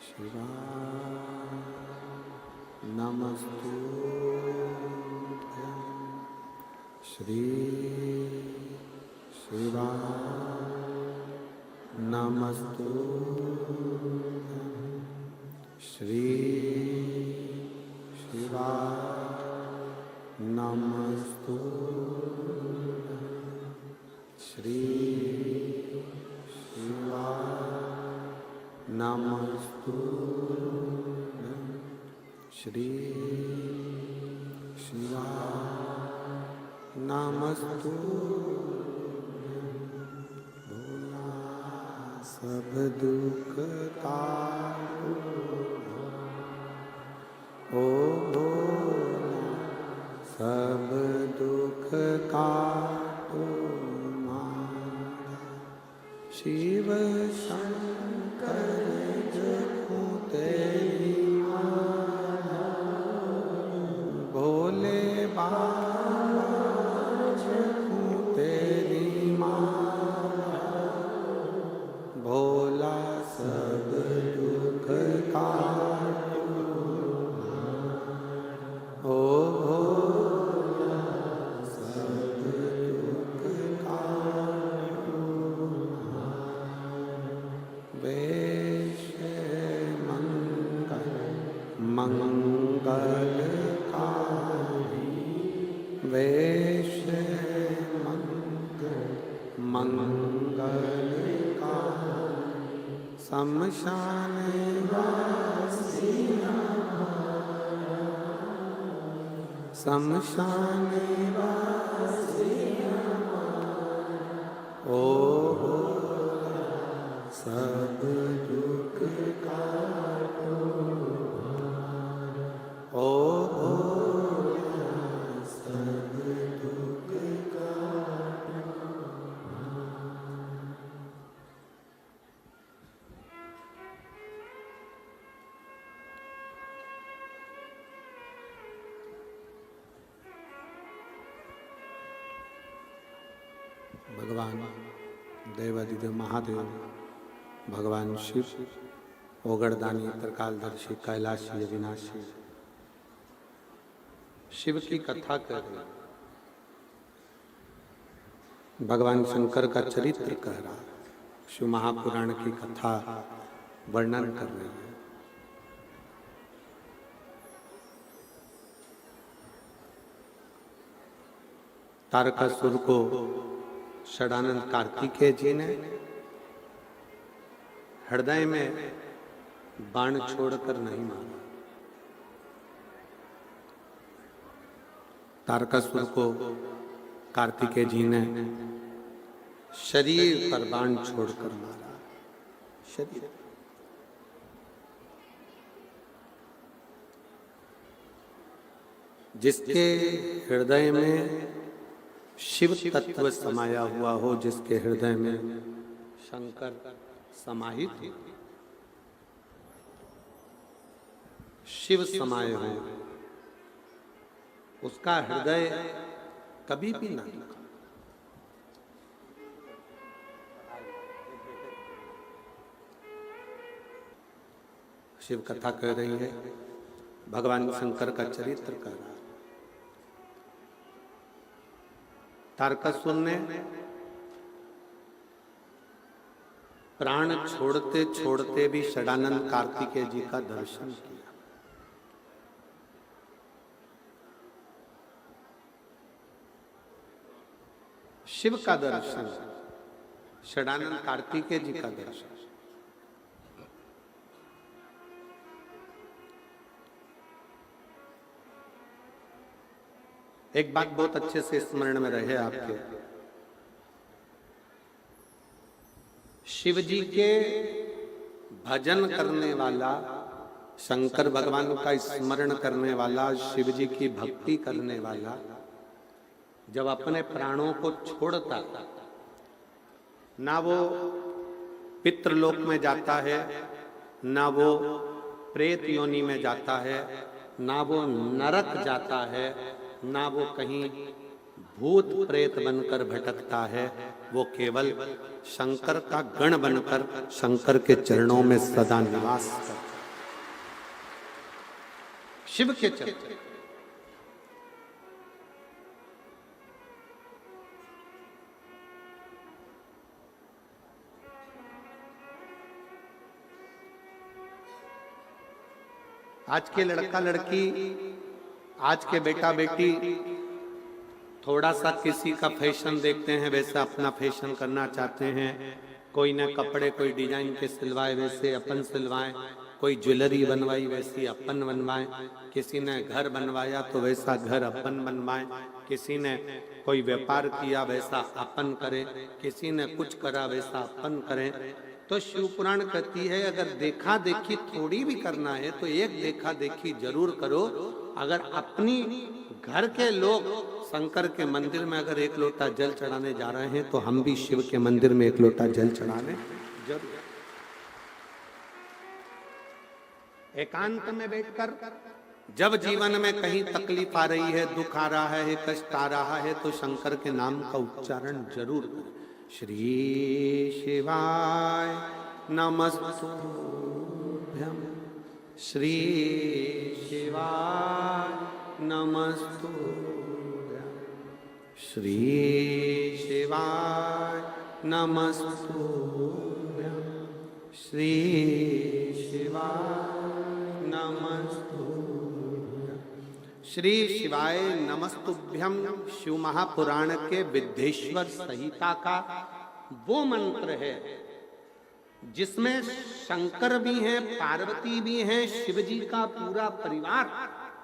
शिवा नमस्तुभ्यं श्री शिवा नमस्तुभ्यं श्री शिवा नमस्तुभ्यं श्री शिवा नमस्तुभ्यं श्री शिवा नमस्तुभ्यं। भोला सब दुख तारो, ओ भोला सब दुख काटो मारा। शिव शंकर जपो तेरी माला, भोले बाबा जपो तेरी माला। भोला सब दुख काटो मारा, ओ भोला सब दुख काटो। मंगल का शमशान वासी शमशान वासी ओ सब दुख काटो ओ सब दुख काटो। भगवान देवादिदेव महादेव, भगवान शिव, ओगरदानी, त्रिकालदर्शी, कैलाशी, अविनाशी, शिव की कथा कर रहे, भगवान शंकर का चरित्र कह रहा, शिव महापुराण की कथा वर्णन कर रही है। तारकासुर को षडानंद कार्तिकेय जी ने हृदय में बाण छोड़कर नहीं मारा। तारकासुर को कार्तिकेय जी ने शरीर पर बाण छोड़कर मारा। शरीर जिसके हृदय में शिव तत्व समाया हुआ हो, जिसके हृदय में शंकर समाहित हो, शिव समाये हो, उसका हृदय कभी भी ना दुखा। शिव कथा कह रही है, भगवान शंकर का चरित्र कह रहा है। तारकासुर ने प्राण छोड़ते छोड़ते भी षडानंद कार्तिकेय जी का दर्शन किया। शिव का दर्शन, षडानंद कार्तिकेय जी का दर्शन। एक बात बहुत अच्छे से स्मरण में रहे आपके, शिव जी के भजन करने वाला, शंकर भगवान का स्मरण करने वाला, शिव जी की भक्ति करने वाला जब अपने प्राणों को छोड़ता, ना वो पितृलोक में जाता है, ना वो प्रेत योनि में जाता है, ना वो नरक जाता है, ना वो कहीं भूत प्रेत बनकर भटकता है। वो केवल शंकर का गण बनकर शंकर के चरणों में सदा निवास करता है। शिव के चरण, आज के लड़का लड़की, आज के बेटा बेटी थोड़ा सा किसी का फैशन देखते हैं, वैसा अपना फैशन करना चाहते हैं। कोई ने कपड़े कोई डिजाइन के सिलवाए, वैसे अपन सिलवाएं। कोई ज्वेलरी बनवाई, वैसी अपन बनवाएं। किसी ने घर बनवाया तो वैसा घर अपन बनवाएं। किसी ने कोई व्यापार किया, वैसा अपन करें। किसी ने कुछ करा, वैसा अपन करें। तो शिव पुराण कहती है, अगर देखा देखी थोड़ी भी करना है तो एक देखा देखी जरूर करो। अगर अपनी घर के लोग शंकर के मंदिर में अगर एक लोटा जल चढ़ाने जा रहे हैं तो हम भी शिव के मंदिर में एक लोटा जल चढ़ाने जरूर। एकांत में बैठकर जब जीवन में कहीं तकलीफ आ रही है, दुख आ रहा है, कष्ट आ रहा है, तो शंकर के नाम का उच्चारण जरूर करें। श्री शिवाय नमस्तुभ्यं, श्री शिवाय नमस्तुभ्यं, श्री शिवाय नमस्तुभ्यं, श्री शिवाय नमस्तुभ्यं। श्री शिवाय नमस्तुभ्यं शिव महापुराण के विद्धेश्वर संहिता का वो मंत्र है जिसमें शंकर भी हैं, पार्वती भी हैं, शिव जी का पूरा परिवार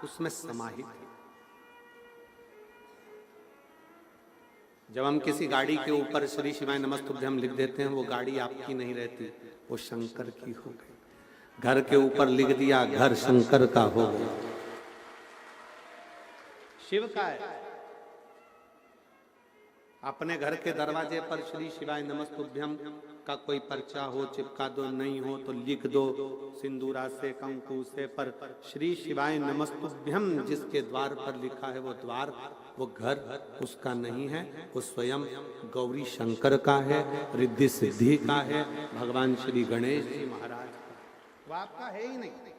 उसमें समाहित है। जब हम किसी गाड़ी के ऊपर श्री शिवाय नमस्तुभ्यम लिख देते हैं, वो गाड़ी आपकी नहीं रहती, वो शंकर की हो गई। घर के ऊपर लिख दिया, घर शंकर का हो गया, शिव का है। अपने घर के दरवाजे पर श्री शिवाय नमस्तुभ्यम का कोई पर्चा हो, चिपका दो, नहीं हो तो लिख दो सिंदूरा से, कंकु से, पर श्री शिवाय नमस्तुभ्यम जिसके द्वार पर लिखा है वो द्वार, वो घर उसका नहीं है, वो स्वयं गौरी शंकर का है, रिद्धि सिद्धि का है, भगवान श्री गणेश जी महाराज का, वो आपका है ही नहीं।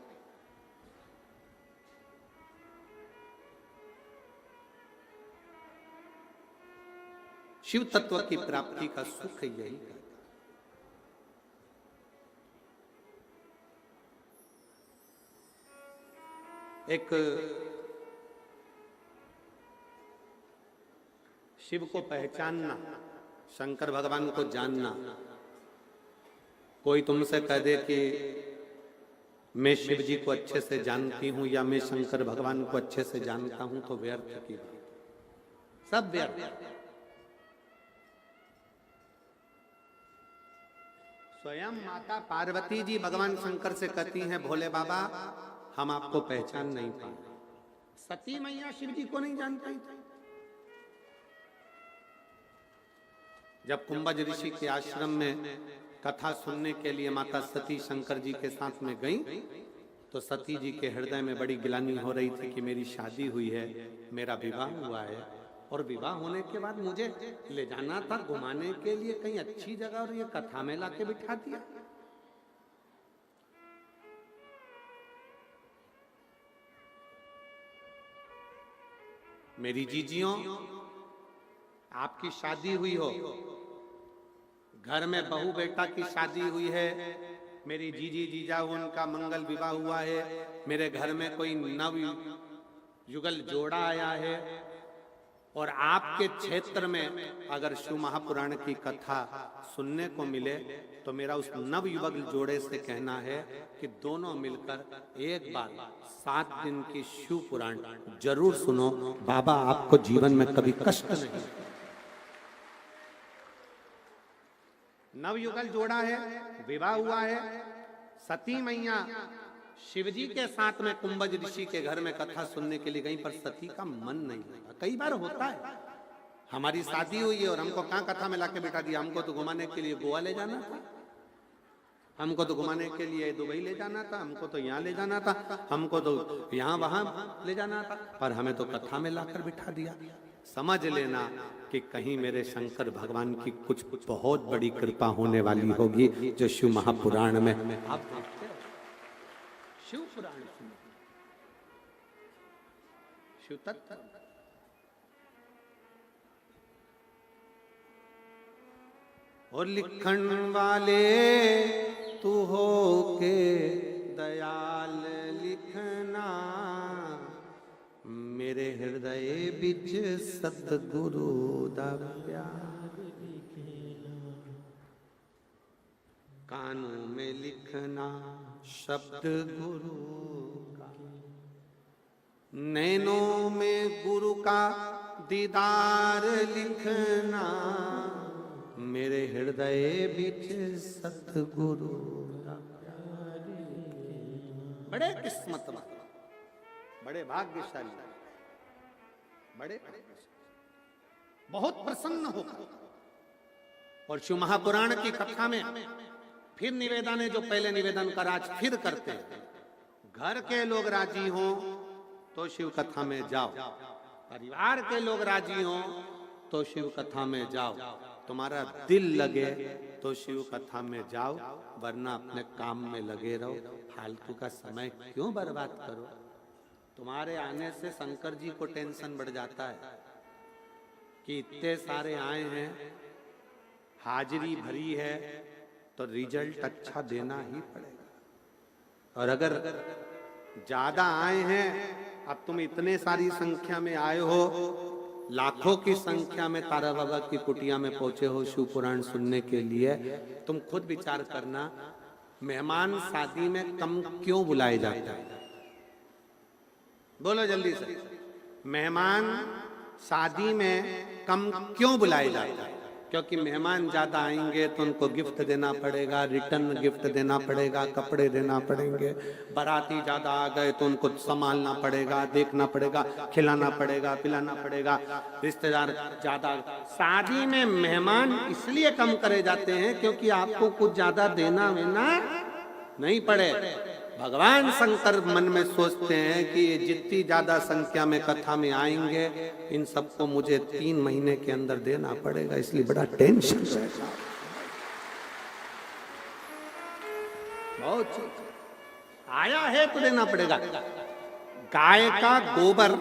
शिव तत्व की प्राप्ति का सुख यही है। एक शिव को पहचानना, शंकर भगवान को जानना। कोई तुमसे कह दे कि मैं शिव जी को अच्छे से जानती हूं या मैं शंकर भगवान को अच्छे से जानता हूं, तो व्यर्थ की बात, सब व्यर्थ। स्वयं माता पार्वती जी भगवान शंकर से कहती हैं, भोले बाबा हम आपको पहचान नहीं पाए। सती मैया शिव जी को नहीं जान पाई थी। जब कुंभज ऋषि के आश्रम में कथा सुनने के लिए माता सती शंकर जी के साथ में गई, तो सती जी के हृदय में बड़ी ग्लानि हो रही थी कि मेरी शादी हुई है, मेरा विवाह हुआ है, और विवाह होने के बाद मुझे ले जाना था घुमाने के लिए कहीं अच्छी जगह, और ये कथा में लाके बिठा दिया। मेरी जीजियों, आपकी शादी हुई हो, घर में बहू बेटा की शादी हुई है, मेरी जीजी जीजा उनका मंगल विवाह हुआ है, मेरे घर में कोई नव युगल जोड़ा आया है, और आपके क्षेत्र में अगर शिव महापुराण की कथा सुनने को मिले, तो मेरा उस नव युवक जोड़े से कहना है कि दोनों मिलकर एक बार 7 दिन की शिव पुराण जरूर सुनो। बाबा आपको जीवन में कभी कष्ट नहीं। नव युगल जोड़ा है, विवाह हुआ है, सती मैया शिवजी के साथ में कुंभज ऋषि के घर में कथा सुनने के लिए गई, पर सती का मन नहीं लगा। कई बार होता है, हमारी शादी हुई है और हमको कहाँ कथा में लाके बिठा दिया, हमको तो घुमाने के लिए गोवा ले जाना था, हमको तो घुमाने के लिए दुबई ले जाना था, हमको तो यहाँ ले जाना था, हमको तो यहाँ वहां ले जाना था, पर हमें तो कथा में लाकर बिठा दिया। समझ लेना कि कहीं मेरे शंकर भगवान की कुछ बहुत बड़ी कृपा होने वाली होगी, जो शिव महापुराण में आप देखते हो। शिव पुराण सुनो, शिव तत्व। और लिखण वाले तू हो के दयाल लिखना, मेरे हृदय बिच सतगुरु दा प्यार लिखना, कानों में लिखना शब्द गुरु का, नैनों में गुरु का दीदार लिखना, मेरे हृदय बिच सतगुरु का प्यार लिखना। बड़े किस्मतवान, बड़े भाग्यशाली, बड़े बहुत प्रसन्न होकर। और शिव महापुराण की कथा में फिर निवेदन है, जो पहले निवेदन कर आज फिर करते हैं। घर के लोग राजी हों तो शिव कथा में जाओ, परिवार के लोग राजी हों तो शिव कथा में जाओ, तुम्हारा दिल लगे तो शिव कथा में जाओ, वरना अपने काम में लगे रहो। फालतू का समय क्यों बर्बाद करो। तुम्हारे आने से शंकर जी को टेंशन बढ़ जाता है कि इतने सारे आए हैं, हाजिरी भरी है, तो रिजल्ट अच्छा देना ही पड़ेगा। और अगर ज्यादा आए हैं, अब तुम इतने सारी संख्या में आए हो, लाखों की संख्या में तारा बाबा की कुटिया में पहुंचे हो शिव पुराण सुनने के लिए, तुम खुद विचार करना, मेहमान शादी में कम क्यों बुलाए जाते हैं? बोलो जल्दी से, मेहमान शादी में कम क्यों बुलाए जाते हैं? क्योंकि मेहमान ज्यादा आएंगे तो उनको गिफ्ट देना पड़ेगा, रिटर्न गिफ्ट देना पड़ेगा, कपड़े देना पड़ेंगे। बाराती ज्यादा आ गए तो उनको संभालना पड़ेगा, देखना पड़ेगा, खिलाना पड़ेगा, पिलाना पड़ेगा। रिश्तेदार ज्यादा, शादी में मेहमान इसलिए कम करे जाते हैं क्योंकि आपको कुछ ज्यादा देना वेना नहीं पड़े। भगवान शंकर मन में सोचते हैं कि ये जितनी ज्यादा संख्या में कथा में आएंगे, इन सबको मुझे 3 महीने के अंदर देना पड़ेगा, इसलिए बड़ा टेंशन रहता। बहुत आया है तो देना पड़ेगा। गाय का गोबर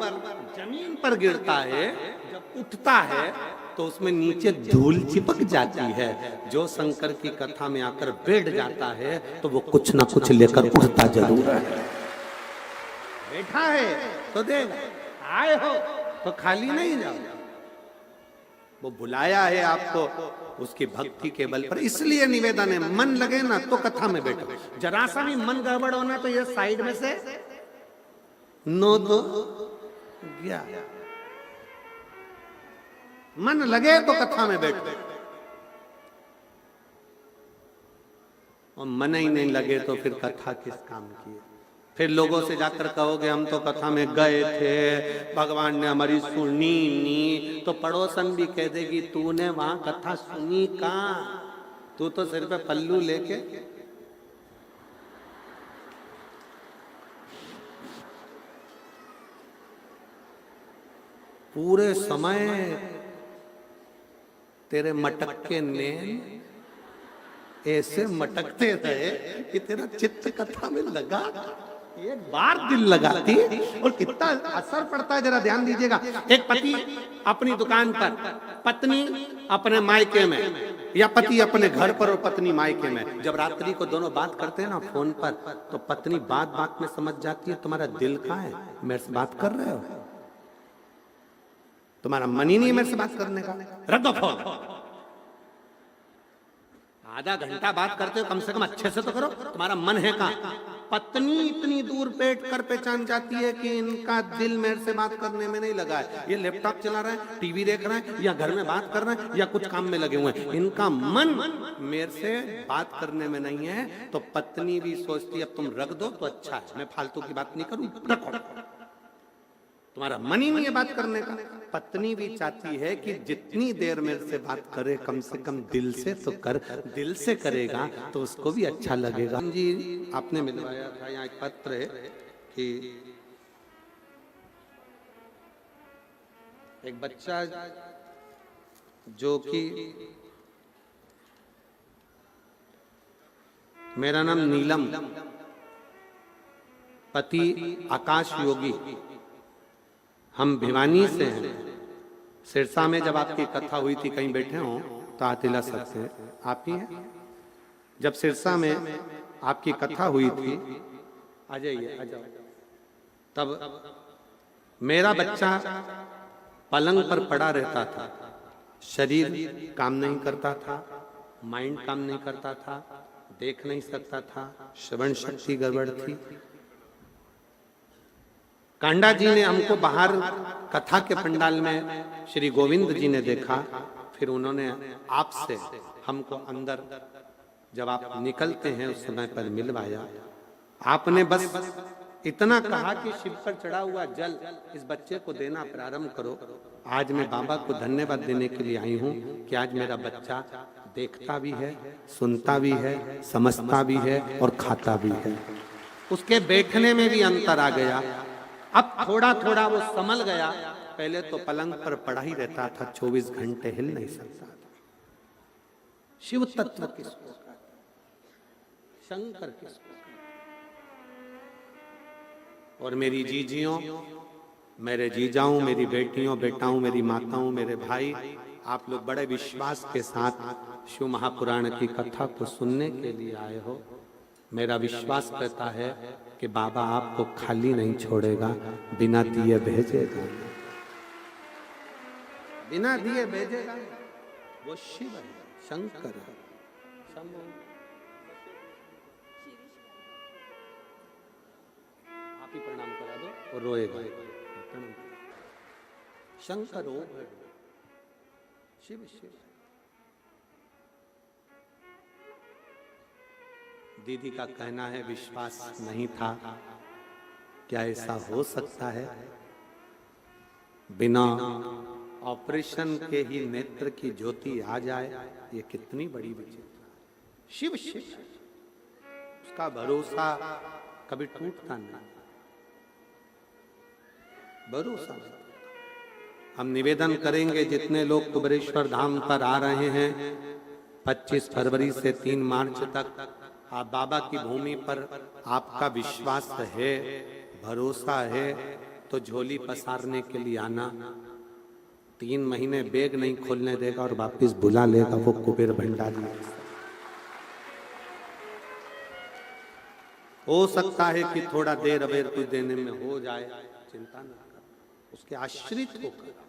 जमीन पर गिरता है, जब उठता है तो उसमें नीचे धूल चिपक जाती है। जो शंकर की कथा में आकर बैठ जाता है तो वो कुछ ना कुछ लेकर उठता जरूर है। बैठा है तो देगा, आए हो तो खाली नहीं जाओ। वो बुलाया है आपको उसकी भक्ति के बल पर, इसलिए निवेदन है, मन लगे ना तो कथा में बैठो। जरा सा भी मन गड़बड़ होना तो ये साइड में से नो दो गया। मन लगे तो कथा में बैठो, और मन ही नहीं लगे तो फिर कथा किस काम की है? फिर लोगों से जाकर कहोगे हम तो कथा में गए थे, भगवान ने हमारी सुनी नहीं, तो पड़ोसन भी कह देगी तूने वहां कथा सुनी कहाँ? तू तो सिर पे पल्लू लेके। पूरे समय तेरे मटके नैन ऐसे मटकते रहे कि तेरा चित्त कथा में लगा, एक बार दिल लगाती और कितना असर पड़ता है जरा ध्यान दीजिएगा। एक पति अपनी दुकान पर, पत्नी अपने मायके में, या पति अपने घर पर और पत्नी मायके में, जब रात्रि को दोनों बात करते हैं ना फोन पर, तो पत्नी बात बात में समझ जाती है तुम्हारा दिल कहाँ है, मेरे से बात कर रहे हो, तुम्हारा मन ही नहीं है मेरे से बात करने का, रख दो फोन। आधा घंटा बात करते हो, कम से कम अच्छे से तो करो, तुम्हारा मन है कहाँ? पत्नी इतनी दूर बैठ कर पहचान जाती है कि इनका दिल मेरे से बात करने में नहीं लगा है, ये लैपटॉप चला रहा है, टीवी देख रहा है, या घर में बात कर रहा है, या कुछ काम में लगे हुए हैं, इनका मन मेरे से बात करने में नहीं है। तो पत्नी भी सोचती है अब तुम रख दो तो अच्छा है, मैं फालतू की बात नहीं करूं, रखो, तुम्हारा मन ही नहीं है बात करने का। पत्नी भी चाहती है कि जितनी देर मेरे से बात करे कम से कम दिल से तो कर, दिल से करेगा तो उसको भी अच्छा लगेगा। जी आपने मिलवाया था, यहाँ एक पत्र है कि एक बच्चा जो कि, मेरा नाम नीलम, पति आकाश योगी, हम भिवानी से हैं। सिरसा में जब आपकी कथा हुई थी, कहीं बैठे हो तो आतिला सकते, आप ही हैं। जब सिरसा में आपकी कथा हुई थी, आ जाइए, आ जाओ। तब मेरा बच्चा पलंग पर पड़ा रहता था, शरीर काम नहीं करता था, माइंड काम नहीं करता था, देख नहीं सकता था, श्रवण शक्ति गड़बड़ थी। कांडा जी ने हमको बाहर कथा के पंडाल में श्री गोविंद जी ने देखा, फिर उन्होंने आपसे हमको अंदर जब आप निकलते हैं उस समय पर मिलवाया। आपने बस इतना कहा कि शिव पर चढ़ा हुआ जल इस बच्चे को देना प्रारंभ करो। आज मैं बाबा को धन्यवाद देने के लिए आई हूँ कि आज मेरा बच्चा देखता भी है, सुनता भी है, समझता भी है और खाता भी है। उसके बैठने में भी अंतर आ गया, अब थोड़ा थोड़ा वो संभल गया। पहले तो पलंग पर पड़ा ही रहता था, 24 घंटे हिल नहीं सकता था। शिव तत्व किसको कहते हैं? शंकर किसको कहते हैं? और मेरी जीजियों, मेरे जीजाओं, मेरी बेटियों, बेटाओं, मेरी माताओं, मेरे भाई, आप लोग बड़े विश्वास के साथ शिव महापुराण की कथा को सुनने के लिए आए हो। मेरा विश्वास कहता है कि बाबा आपको खाली नहीं छोड़ेगा, बिना दिए भेजेगा। बिना दिए भेजेगा वो शिव है, शंकर है। आप ही प्रणाम करा दो और रोएगा। प्रणाम। शंकर ओ है, शिव शिव। दीदी का कहना है विश्वास नहीं था, क्या ऐसा हो सकता है बिना ऑपरेशन के ही नेत्र की ज्योति आ जाए? ये कितनी बड़ी विचित्र। शिव शिव, उसका भरोसा कभी टूटता नहीं, भरोसा। हम निवेदन करेंगे जितने लोग कुबेरेश्वर धाम पर आ रहे हैं 25 फरवरी से 3 मार्च तक, आप बाबा की भूमि पर आपका विश्वास है, भरोसा है, तो झोली पसारने के लिए आना। 3 महीने बैग नहीं खोलने देगा और वापस बुला लेगा वो कुबेर भंडारी। हो सकता है कि थोड़ा देर अबेर कुछ देने में हो जाए, चिंता न कर, उसके आश्रित होकर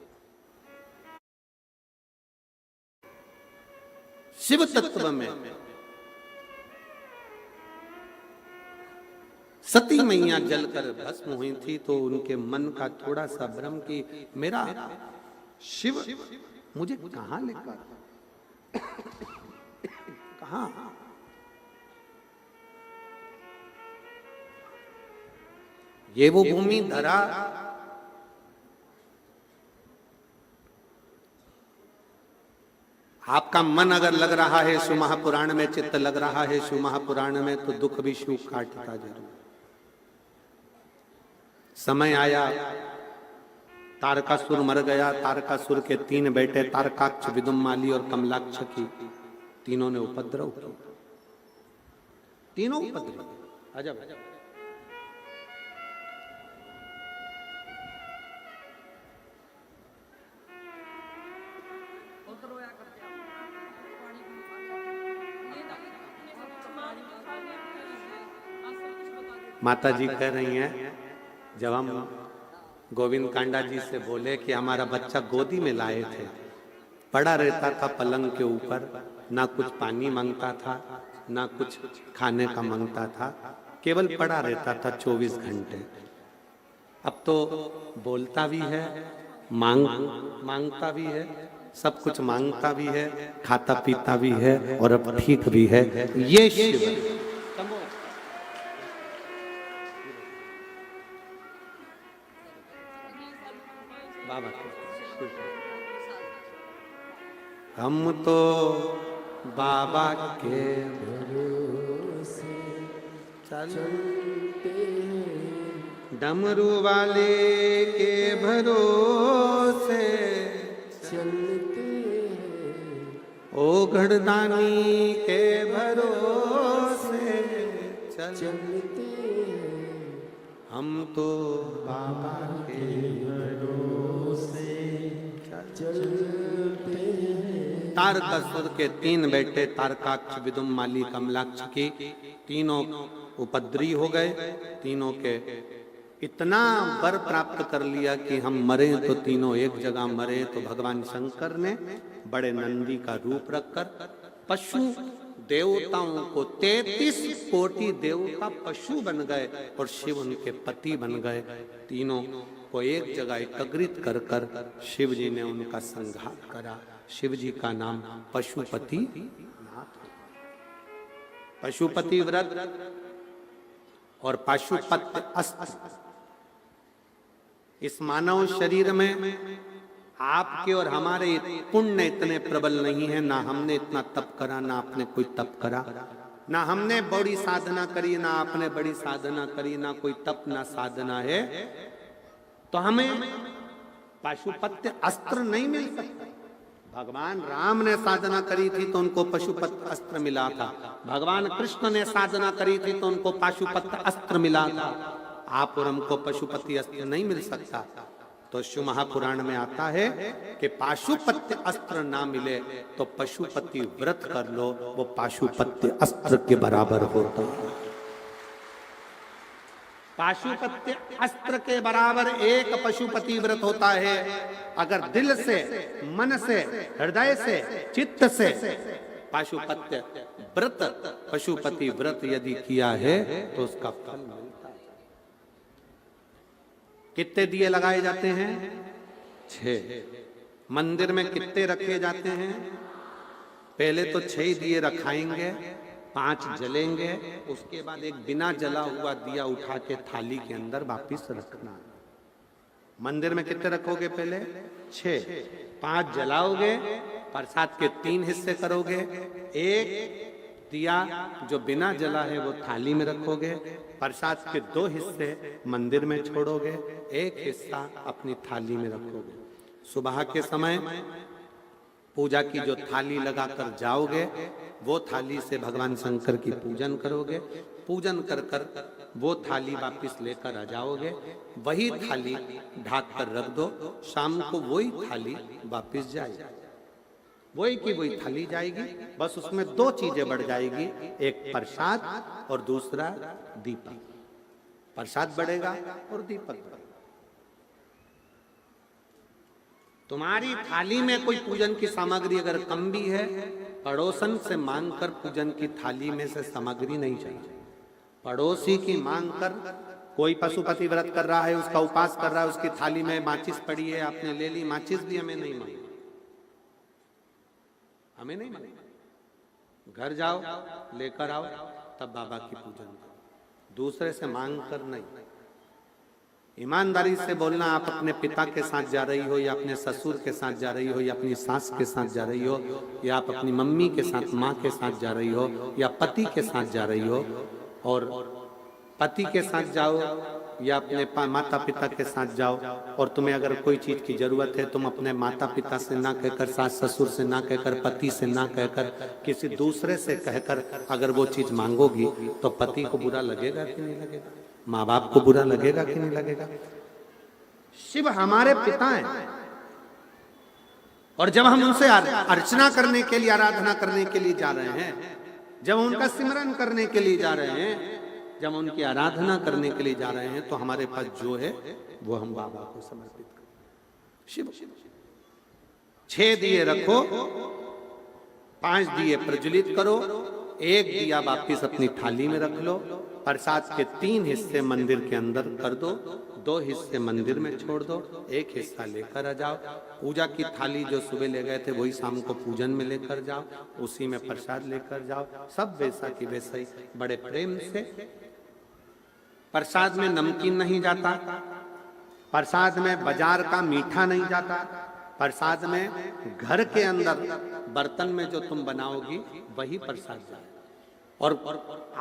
शिव तत्व में सती मैया जलकर भस्म हुई थी, तो उनके मन का थोड़ा सा भ्रम कि मेरा शिव मुझे कहां लेकर, कहां? ये वो भूमि धरा आपका मन अगर लग रहा है शिव महापुराण में, चित्त लग रहा है शिव महापुराण में, तो दुख भी शिव काटता जरूर। समय आया, तारकासुर मर गया। तारकासुर के 3 बेटे तारकाक्ष, विदुम्माली और कमलाक्ष की, तीनों ने उपद्रव किया, तीनों उपद्रव। अजब। माता जी कह रही हैं, जब हम गोविंद कांडा जी से बोले कि हमारा बच्चा गोदी में लाए थे, पड़ा रहता था पलंग के ऊपर, ना कुछ पानी मांगता था, ना कुछ खाने का मांगता था, केवल पड़ा रहता था 24 घंटे। अब तो बोलता भी है, मांगता भी है, सब कुछ मांगता भी है, खाता पीता भी है, और अब ठीक भी है। ये शिव बाबा के। हम तो बाबा के भरोसे चलते हैं, डमरू वाले के भरोसे चलते हैं, ओ घड़दानी के भरोसे चलते हैं, हम तो बाबा के चलते हैं। तारकासुर के 3 बेटे तारकाक्ष, विदुम्माली, कमलाक्ष की, तीनों उपद्री हो गए। तीनों के इतना वर प्राप्त कर लिया कि हम मरे तो तीनों एक जगह मरे। तो भगवान शंकर ने बड़े नंदी का रूप रखकर पशु देवताओं को 33 कोटि देवता पशु बन गए और शिव उनके पति बन गए। तीनों को एक जगह एकत्रित कर कर शिव जी ने उनका संहार करा। शिव जी का नाम पशुपति नाथ। पशुपति व्रत और पाशुपत्य अस्त्र, इस मानव शरीर में आपके और हमारे पुण्य इतने प्रबल नहीं है। ना हमने इतना तप करा, ना आपने कोई तप करा, ना हमने बड़ी साधना करी, ना आपने बड़ी साधना करी, ना कोई तप ना साधना है, तो हमें पाशुपत्य अस्त्र नहीं मिल सकता। भगवान राम ने साधना करी थी तो उनको पशुपत्य अस्त्र मिला था। भगवान कृष्ण ने साधना करी थी तो उनको पाशुपत्य अस्त्र मिला था। आप और हमको पशुपति अस्त्र नहीं मिल सकता। तो शिव महापुराण में आता है कि पाशुपत्य अस्त्र ना मिले तो पशुपति व्रत कर लो, वो पाशुपत्य अस्त्र के बराबर होता है। पाशुपत्य अस्त्र के बराबर एक पशुपति व्रत होता है। अगर दिल से, मन से, हृदय से, चित्त से पाशुपत्य व्रत, पशुपति व्रत यदि किया है तो उसका फल मिलता है। कितने दिए लगाए जाते हैं? 6। मंदिर में कितने रखे जाते हैं? पहले तो 6 दिए रखाएंगे, 5 जलेंगे, उसके बाद एक बिना जला हुआ दिया उठा के थाली के अंदर वापिस रखना है। मंदिर में कितने रखोगे? पहले 6, 5 जलाओगे, प्रसाद के 3 हिस्से करोगे, एक दिया जो बिना जला है वो थाली में रखोगे, प्रसाद के 2 हिस्से मंदिर में छोड़ोगे, एक हिस्सा अपनी थाली में रखोगे। सुबह के समय पूजा की जो थाली लगाकर जाओगे वो थाली से भगवान शंकर की पूजन करोगे, पूजन कर कर वो थाली वापस लेकर आ जाओगे, वही थाली ढाक कर रख दो, शाम को वही थाली वापस जाएगी, वही की वही थाली जाएगी। बस उसमें 2 चीजें बढ़ जाएगी, एक प्रसाद और दूसरा दीपक। प्रसाद बढ़ेगा और दीपक बढ़ेगा। तुम्हारी थाली में कोई पूजन की सामग्री अगर कम भी है, पड़ोसन से मांगकर पूजन की थाली में से सामग्री नहीं चाहिए। पड़ोसी की मांग कर, कोई पशुपति व्रत कर रहा है, उसका उपास कर रहा है, उसकी थाली में माचिस पड़ी है, आपने ले ली, माचिस भी हमें नहीं मांगी, हमें नहीं मांगी। घर जाओ, लेकर आओ, तब बाबा की पूजन करो, दूसरे से मांग कर नहीं। ईमानदारी से बोलना, आप अपने पिता के साथ जा रही हो, या अपने ससुर के साथ जा रही हो, या अपनी सास के साथ जा रही हो, या आप अपनी मम्मी के साथ, माँ के साथ जा रही हो, या पति के साथ जा रही हो, और पति के साथ जाओ या अपने माता पिता के साथ जाओ, और तुम्हें अगर कोई चीज की जरूरत है, तुम अपने माता पिता से ना कहकर, सास ससुर से ना कहकर, पति से ना कहकर, किसी दूसरे से कहकर अगर वो चीज मांगोगी तो पति को बुरा लगेगा कि नहीं लगेगा? माँ बाप को बुरा लगेगा कि नहीं लगेगा? शिव हमारे पिता हैं, और जब हम उनसे अर्चना करने के लिए, आराधना करने के लिए जा रहे हैं, जब उनका सिमरन करने के लिए जा रहे हैं, जब उनकी आराधना करने के लिए जा रहे हैं, तो हमारे पास जो है वो हम बाबा को समर्पित करें। शिव 6 दिए रखो, 5 दिए प्रज्वलित करो, एक दिया वापिस अपनी थाली में रख लो, प्रसाद के 3 हिस्से मंदिर के अंदर कर दो, 2 हिस्से मंदिर में छोड़ दो, एक हिस्सा लेकर आ जाओ। पूजा की थाली जो सुबह ले गए थे वही शाम को पूजन में लेकर जाओ, उसी में प्रसाद लेकर जाओ, सब वैसा की वैसा ही, बड़े प्रेम से। प्रसाद में नमकीन नहीं जाता, प्रसाद में बाजार का मीठा नहीं जाता, प्रसाद में घर के अंदर बर्तन में जो तुम बनाओगी वही प्रसाद जाए। और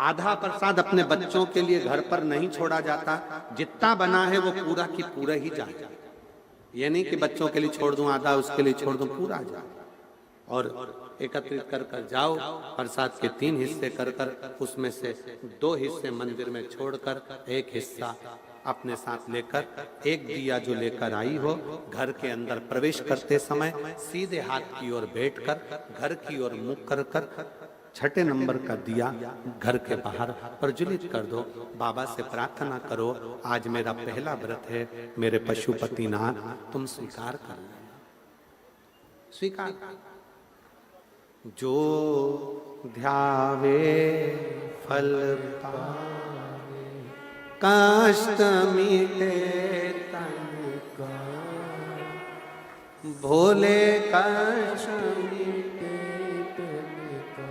आधा प्रसाद अपने बच्चों के लिए घर पर नहीं छोड़ा जाता, जितना बना है वो पूरा की पूरा ही जाए। ये नहीं कि बच्चों के लिए छोड़ दूं आधा, उसके लिए छोड़ दूं, पूरा जाए। और एकत्रित कर कर जाओ, प्रसाद के 3 हिस्से कर कर उसमें से 2 हिस्से मंदिर में छोड़कर एक हिस्सा अपने साथ लेकर, एक दिया जो लेकर आई हो, घर के अंदर प्रवेश करते समय सीधे हाथ की ओर बैठकर घर की ओर मुख कर कर 6 नंबर का दिया घर के बाहर प्रज्वलित कर दो। बाबा से प्रार्थना करो, आज मेरा पहला व्रत है, मेरे पशुपतिनाथ तुम स्वीकार कर लेना, स्वीकार। जो ध्यावे फल पावे, कष्ट मिटे तन का, भोले कष्ट मिटे तन का।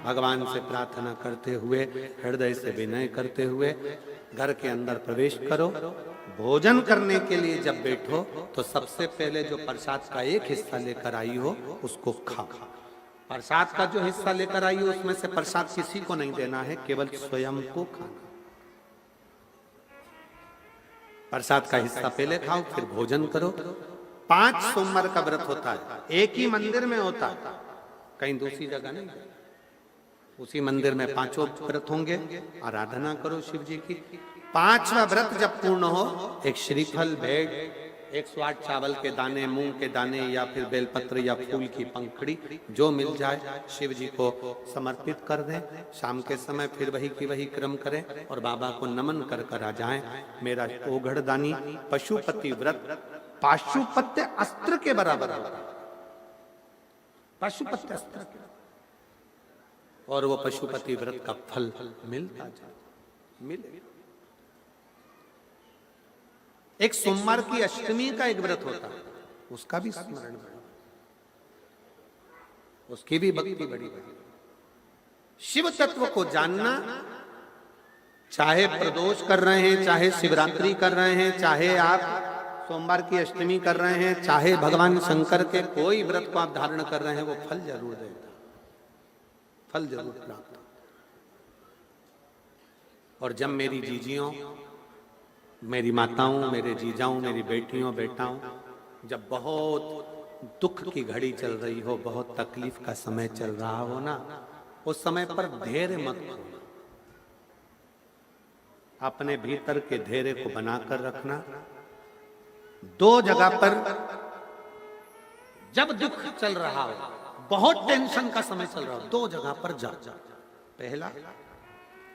भगवान से प्रार्थना करते हुए, हृदय से विनय करते हुए घर के अंदर प्रवेश करो। भोजन करने के लिए जब बैठो तो सबसे पहले जो प्रसाद का एक हिस्सा लेकर आई हो उसको खाओ। प्रसाद का जो हिस्सा लेकर आई हो उसमें से प्रसाद किसी को नहीं देना है, केवल स्वयं को खाना। प्रसाद का हिस्सा पहले खाओ, फिर भोजन करो। 5 सोमवार का व्रत होता है, एक ही मंदिर में होता है, कहीं दूसरी जगह नहीं। उसी मंदिर में 5 व्रत होंगे, आराधना करो शिव जी की। 5वां व्रत जब पूर्ण हो, एक श्रीफल भेंट 108 चावल के दाने, मूंग के दाने या फिर बेलपत्र या फूल की पंखड़ी जो मिल जाए शिव जी को समर्पित कर दें। शाम के समय फिर वही की वही क्रम करें और बाबा को नमन कर कर आ जाएं। मेरा ओघड़दानी पशुपति व्रत पाशुपत्य अस्त्र के बराबर होगा, पशुपत्य अस्त्र के, और वो पशुपति व्रत का फल मिलता जाए, मिले। एक सोमवार की अष्टमी का एक व्रत होता है, उसका भी स्मरण बड़ा, उसकी भी भक्ति बड़ी बड़ी। शिव तत्व को जानना, चाहे प्रदोष कर रहे हैं, चाहे शिवरात्रि कर रहे हैं, चाहे आप सोमवार की अष्टमी कर रहे हैं, चाहे भगवान शंकर के कोई व्रत को आप धारण कर रहे हैं, वो फल जरूर देता, फल जरूर प्राप्त। और जब मेरी जीजियों, मेरी माताओं, मेरे जीजाओं, मेरी बेटियों बेटाओं, जब बहुत दुख की घड़ी चल रही हो, बहुत तकलीफ का समय चल रहा हो ना, उस समय पर धैर्य मत खोना, अपने भीतर के धैर्य को बनाकर रखना। दो जगह पर जब दुख चल रहा हो, बहुत टेंशन का समय चल रहा हो, दो जगह पर जा। पहला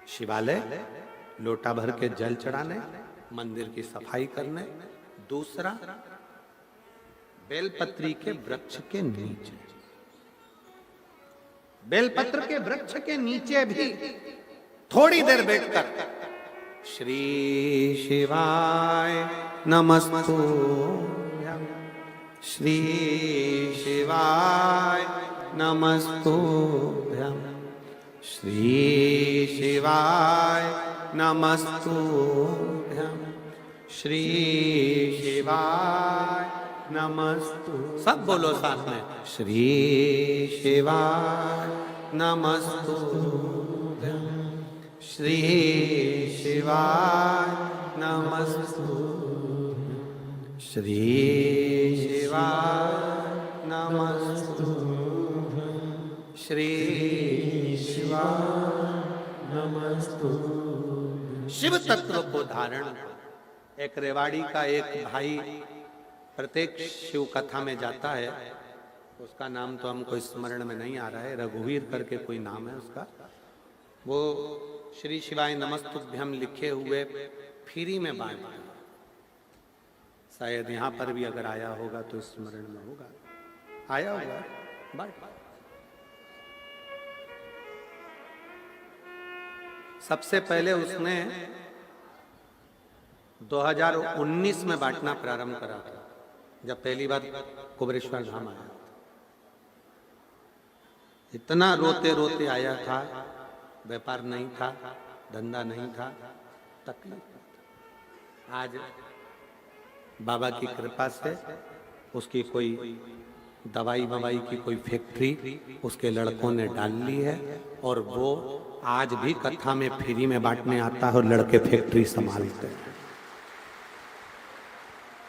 शिवालय, लोटा भर के जल चढ़ाने, मंदिर की सफाई करने। दूसरा बेलपत्री के वृक्ष के नीचे, बेलपत्र के वृक्ष के नीचे भी थोड़ी देर बैठकर श्री शिवाय नमस्तुभ्यं, श्री शिवाय नमस्तुभ्यं, श्री शिवाय नमस्तुभ्यं, श्री शिवाय नमस्तु। सब बोलो साथ में, श्री शिवाय नमस्तुभ्यं, श्री शिवाय नमस्तुभ्यं, श्री शिवाय नमस्तुभ्यं, श्री शिवाय नमस्तुभ्यं। शिव तत्व को धारण। एक रेवाड़ी का एक भाई प्रत्येक शिव कथा में जाता है, उसका नाम तो हमको स्मरण में नहीं आ रहा है, रघुवीर करके कोई नाम है उसका। वो श्री शिवाय नमस्तुभ्यम लिखे हुए फ्री में बांटता है। शायद यहाँ पर भी अगर आया होगा तो स्मरण में होगा, आया होगा, बांट। सबसे पहले उसने 2019 में बांटना प्रारंभ करा था, जब पहली बार कुबरेश्वर धाम आया। इतना रोते रोते आया था, व्यापार नहीं था, धंधा नहीं था, तकलीफ। आज बाबा की कृपा से उसकी कोई दवाई ववाई की कोई फैक्ट्री उसके लड़कों ने डाल ली है, और वो आज भी कथा में फ्री में बांटने आता है और लड़के फैक्ट्री संभालते हैं।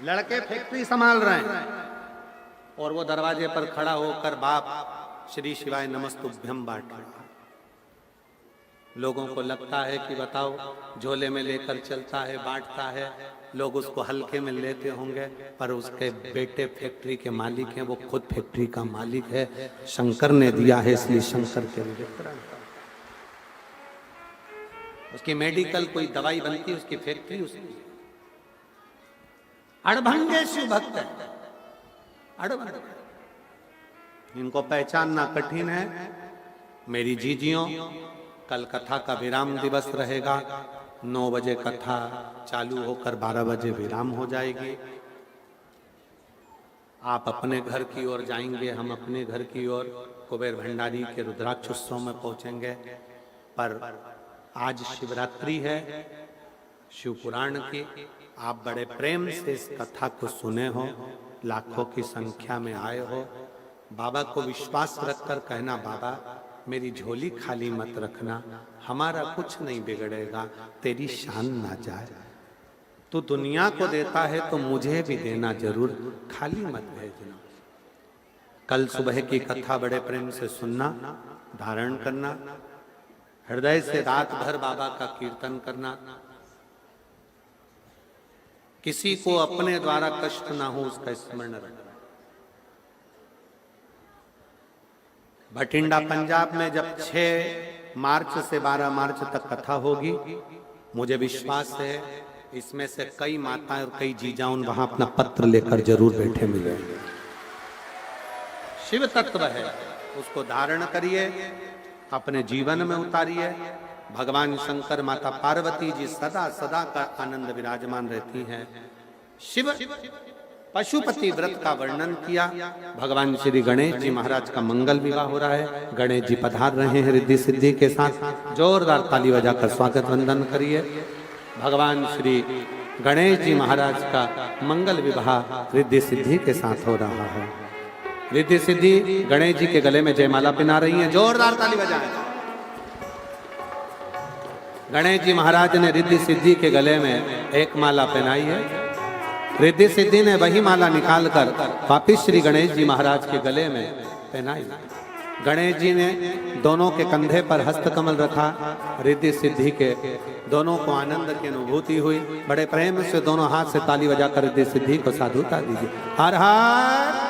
लड़के फैक्ट्री संभाल रहे हैं और वो दरवाजे पर खड़ा होकर बाप श्री शिवाय नमस्तुभ्यम बांट रहा है। लोगों को लगता है कि बताओ, झोले में लेकर चलता है, बांटता है, लोग उसको हल्के में लेते होंगे, पर उसके बेटे फैक्ट्री के मालिक हैं, वो खुद फैक्ट्री का मालिक है। शंकर ने दिया है, इसलिए शंकर के लिए उसकी मेडिकल कोई दवाई बनती है, उसकी फैक्ट्री उसकी। अड़भंगे शिव भक्त है, अड़भंगे। इनको पहचानना कठिन है। मेरी जीजियों, कल कथा का विराम दिवस रहेगा। 9 बजे कथा चालू होकर 12 बजे विराम हो जाएगी। आप अपने घर की ओर जाएंगे, हम अपने घर की ओर कुबेर भंडारी के रुद्राक्ष उत्सव में पहुंचेंगे। पर आज शिवरात्रि है, शिव पुराण की। आप बड़े प्रेम से इस कथा को सुने हो, लाखों की संख्या में आए हो। बाबा को विश्वास रखकर कहना, बाबा मेरी झोली खाली मत रखना, हमारा कुछ नहीं बिगड़ेगा, तेरी शान ना जाए। तू दुनिया को देता है तो मुझे भी देना जरूर, खाली मत भेजना। कल सुबह की कथा बड़े प्रेम से सुनना, धारण करना, हृदय से रात भर बाबा का कीर्तन करना। किसी को अपने द्वारा कष्ट ना हो उसका स्मरण रखना। भटिंडा पंजाब में जब 6 मार्च से 12 मार्च तक कथा होगी, मुझे विश्वास है इसमें से कई माताएं और कई जीजाउन वहां अपना पत्र लेकर जरूर बैठे मिलेंगे। शिव तत्व है, उसको धारण करिए, अपने जीवन में उतारिए। भगवान शंकर, माता पार्वती जी सदा सदा का आनंद विराजमान रहती हैं। शिव पशुपति व्रत का वर्णन किया। भगवान श्री गणेश जी महाराज का मंगल विवाह हो रहा है। गणेश जी पधार रहे हैं रिद्धि सिद्धि के साथ। जोरदार ताली बजाकर स्वागत वंदन करिए। भगवान श्री गणेश जी महाराज का मंगल विवाह रिद्धि सिद्धि के साथ हो रहा है। रिद्धि सिद्धि गणेश जी के गले में जयमाला पहना रही हैं। जोरदार ताली बजाएं। गणेश जी महाराज ने रिद्धि सिद्धि के गले में एक माला पहनाई है। रिद्धि सिद्धि ने वही माला निकालकर वापिस श्री गणेश जी महाराज के गले में पहनाई। गणेश जी ने दोनों के कंधे पर हस्तकमल रखा। रिद्धि सिद्धि के दोनों को आनंद की अनुभूति हुई। बड़े प्रेम से दोनों हाथ से ताली बजाकर रिद्धि सिद्धि को साधुता दीजिए। हर हर